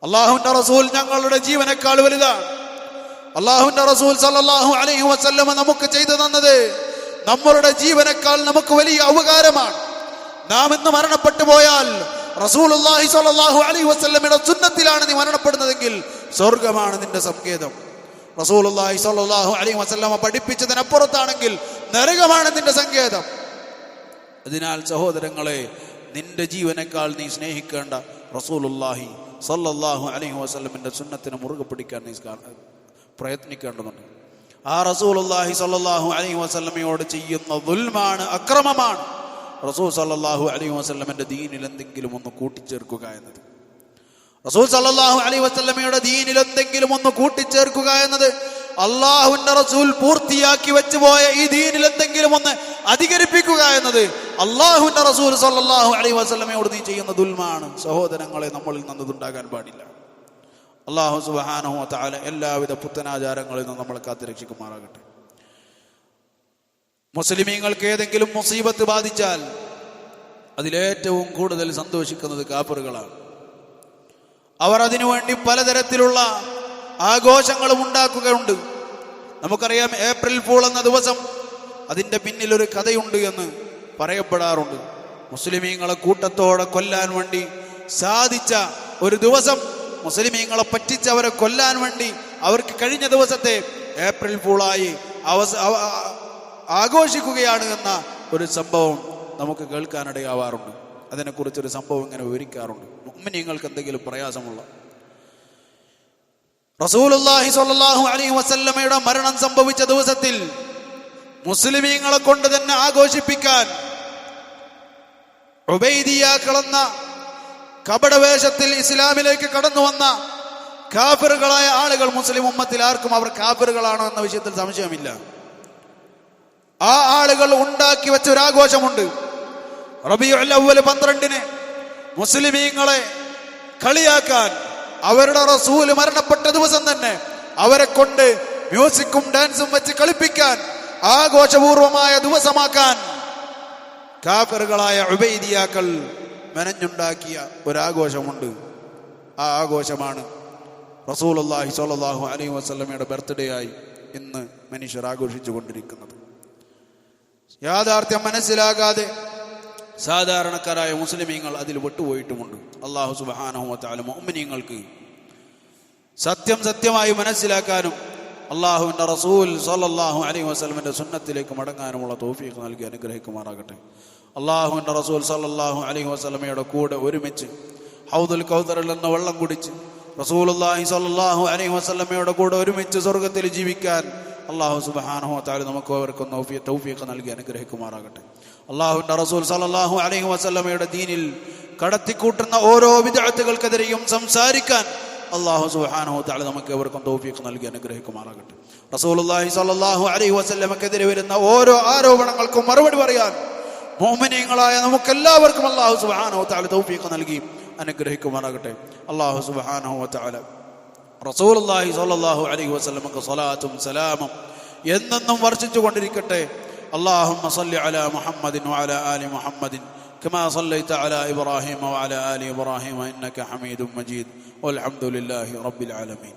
അല്ലാഹുവിന്റെ റസൂൽ ഞങ്ങളുടെ ജീവനേക്കാൾ വലുതാണ്. അല്ലാഹുവിന്റെ റസൂൽ സല്ലല്ലാഹു അലൈഹി വസല്ലമ നമുക്ക് ചെയ്തു തന്നത് നമ്മളുടെ ജീവനേക്കാൾ നമുക്ക് വലിയ ഉപകാരമാണ്. നാം ഇന്ന് മരണപ്പെട്ടു പോയാൽ റസൂലുള്ളാഹി സ്വല്ലല്ലാഹു അലൈഹി വസല്ലമയുടെ സുന്നത്തിലാണ് നീ മരണപ്പെടുന്നതെങ്കിൽ സ്വർഗമാണ് നിന്റെ സങ്കേതം. റസൂലുള്ളാഹി സ്വല്ലല്ലാഹു അലൈഹി വസല്ലമ പഠിപ്പിച്ചതിനപ്പുറത്താണെങ്കിൽ നരകമാണ് നിന്റെ സങ്കേതം. അതിനാൽ സഹോദരങ്ങളെ, നിന്റെ ജീവനേക്കാൾ നീ സ്നേഹിക്കേണ്ട റസൂലുള്ളാഹി സ്വല്ലല്ലാഹു അലൈഹി വസല്ലമിന്റെ സുന്നത്തിനെ മുറുകെ പിടിക്കാൻ നീ പ്രയത്നിക്കേണ്ടതുണ്ട്. ആ റസൂലുള്ളാഹി സ്വല്ലല്ലാഹു അലൈഹി വസല്ലമയോട് ചെയ്യുന്ന ദുൽമാണ്, അക്രമമാണ് റസൂൽ സല്ലല്ലാഹു അലൈഹി വസല്ലമയുടെ ദീനിൽ എന്തെങ്കിലും ഒന്ന് കൂട്ടിച്ചേർക്കുക എന്നത്. റസൂൽ സല്ലല്ലാഹു അലൈഹി വസല്ലമയുടെ ദീനിൽ എന്തെങ്കിലും ഒന്ന് കൂട്ടിച്ചേർക്കുക എന്നത്, അല്ലാഹുവിന്റെ റസൂൽ പൂർത്തിയാക്കി വെച്ചുപോയ ഈ ദീനിൽ എന്തെങ്കിലും ഒന്ന് അധികരിപ്പിക്കുക എന്നത് അല്ലാഹുവിന്റെ റസൂൽ സല്ലല്ലാഹു അലൈഹി വസല്ലമയോട് നീ ചെയ്യുന്ന ദുൽമാണ്. സഹോദരങ്ങളെ, നമ്മളിൽ നിന്നുണ്ടാകാൻ പാടില്ല. അല്ലാഹു സുബ്ഹാനഹു വ തആല എല്ലാവിധ പുത്തനാചാരങ്ങളിൽ നിന്നും നമ്മളെ കാത്തുരക്ഷിക്കുമാറാകട്ടെ. മുസ്ലിമീങ്ങൾക്ക് ഏതെങ്കിലും മുസീബത്ത് ബാധിച്ചാൽ അതിലേറ്റവും കൂടുതൽ സന്തോഷിക്കുന്നത് കാഫിറുകളാണ്. അവർ അതിനുവേണ്ടി പലതരത്തിലുള്ള ആഘോഷങ്ങളും ഉണ്ടാക്കുകയുണ്ട്. നമുക്കറിയാം, ഏപ്രിൽ ഫൂൾ എന്ന ദിവസം അതിൻ്റെ പിന്നിലൊരു കഥയുണ്ട് എന്ന് പറയപ്പെടാറുണ്ട്. മുസ്ലിമീങ്ങളെ കൂട്ടത്തോടെ കൊല്ലാൻ വേണ്ടി സാധിച്ച ഒരു ദിവസം, മുസ്ലിമീങ്ങളെ പറ്റിച്ചവരെ കൊല്ലാൻ വേണ്ടി അവർക്ക് കഴിഞ്ഞ ദിവസത്തെ ഏപ്രിൽ ഫൂളായി ആഘോഷിക്കുകയാണ് എന്ന ഒരു സംഭവം നമുക്ക് കേൾക്കാനിടയാവാറുണ്ട്. അതിനെക്കുറിച്ചൊരു സംഭവം ഇങ്ങനെ വിവരിക്കാറുണ്ട്. മുഅ്മിനീങ്ങൾക്ക് എന്തെങ്കിലും പ്രയാസമുള്ള, റസൂലുള്ളാഹി സ്വല്ലല്ലാഹു അലൈഹി വസല്ലമയുടെ മരണം സംഭവിച്ച ദിവസത്തിൽ മുസ്ലിമീങ്ങളെ കൊണ്ട് തന്നെ ആഘോഷിപ്പിക്കാൻ ഉബൈദിയാക്കളെന്ന കപടവേഷത്തിൽ ഇസ്ലാമിലേക്ക് കടന്നു വന്ന കാഫിറുകളായ ആളുകൾ, മുസ്ലിം ഉമ്മത്തിൽ ആർക്കും അവർ കാഫിറുകളാണോ എന്ന വിഷയത്തിൽ സംശയമില്ല. ആ ആളുകൾ ഉണ്ടാക്കി വെച്ച ഒരു ആഘോഷമുണ്ട്. റബീഉൽ അവ്വൽ 12 മുസ്ലിമീങ്ങളെ കളിയാക്കാൻ, അവരുടെ റസൂല് മരണപ്പെട്ട ദിവസം തന്നെ അവരെ കൊണ്ട് മ്യൂസിക്കും ഡാൻസും വെച്ച് കളിപ്പിക്കാൻ, ആഘോഷപൂർവമായ ദിവസമാക്കാൻ കാഫിറുകളായ ഉബൈദിയാക്കൾ മെനഞ്ഞുണ്ടാക്കിയ ഒരാഘോഷമുണ്ട്. ആ ആഘോഷമാണ് റസൂലുള്ളാഹി സ്വല്ലല്ലാഹു അലൈഹി വസല്ലമയുടെ ബർത്ത്ഡേ ആയി ഇന്ന് മനുഷ്യർ ആഘോഷിച്ചു കൊണ്ടിരിക്കുന്നത്. യാഥാർത്ഥ്യം മനസ്സിലാകാതെ സാധാരണക്കാരായ മുസ്ലിമീങ്ങൾ അതിൽ വിട്ടുപോയിട്ടുമുണ്ട്. അല്ലാഹു സുബ്ഹാനഹു വ തആല മുഅ്മിനീങ്ങൾക്ക് സത്യം സത്യമായി മനസ്സിലാക്കാനും അല്ലാഹുവിന്റെ റസൂൽ സ്വല്ലല്ലാഹു അലൈഹി വസല്ലമയുടെ സുന്നത്തിലേക്ക് മടങ്ങാനുമുള്ള തൗഫീഖ് നൽകി അനുഗ്രഹിക്കുമാറാകട്ടെ. അല്ലാഹുവിന്റെ റസൂൽ സ്വല്ലല്ലാഹു അലൈഹി വസല്ലമയുടെ കൂടെ ഒരുമിച്ച് ഹൗദുൽ കൗസറിൽ നിന്ന് വെള്ളം കുടിച്ച് റസൂലുള്ളാഹി സ്വല്ലല്ലാഹു അലൈഹി വസല്ലമയുടെ കൂടെ ഒരുമിച്ച് സ്വർഗ്ഗത്തിൽ ജീവിക്കാൻ അല്ലാഹു സുബ്ഹാനഹു വ തആല നമുക്ക് അവർക്കും തൗഫീഖ് നൽകി അനുഗ്രഹിക്കുമാറാകട്ടെ. അല്ലാഹുവിന്റെ റസൂൽ സ്വല്ലല്ലാഹു അലൈഹി വസല്ലമയുടെ ദീനിൽ കടത്തിക്കൂട്ടുന്ന ഓരോ ബിദ്അത്തുകൾക്കെതിരെയും സംസാരിക്കാൻ അല്ലാഹു സുബ്ഹാനഹു വ തആല നമുക്ക് ഏവർക്കും തൗഫീഖ് നൽകി അനുഗ്രഹിക്കുമാറാകട്ടെ. റസൂലുള്ളാഹി സ്വല്ലല്ലാഹു അലൈഹി വസല്ലമക്കെതിരെ വരുന്ന ഓരോ ആരോപണങ്ങൾക്കും മറുപടി പറയാൻ മുഅ്മിനീങ്ങളായ നമുക്കെല്ലാവർക്കും അല്ലാഹു സുബ്ഹാനഹു വ തആല തൗഫീഖ് നൽകി അനുഗ്രഹിക്കുമാറാകട്ടെ. അല്ലാഹു സുബ്ഹാനഹു വ തആല റസൂലുള്ളാഹി സ്വല്ലല്ലാഹു അലൈഹി വസല്ലമക്ക് സ്വലാത്തും സലാമും എന്നെന്നും വർഷിച്ചു കൊണ്ടിരിക്കട്ടെ. اللهم صل على محمد وعلى آل محمد كما صليت على إبراهيم وعلى آل إبراهيم إنك حميد مجيد والحمد لله رب العالمين.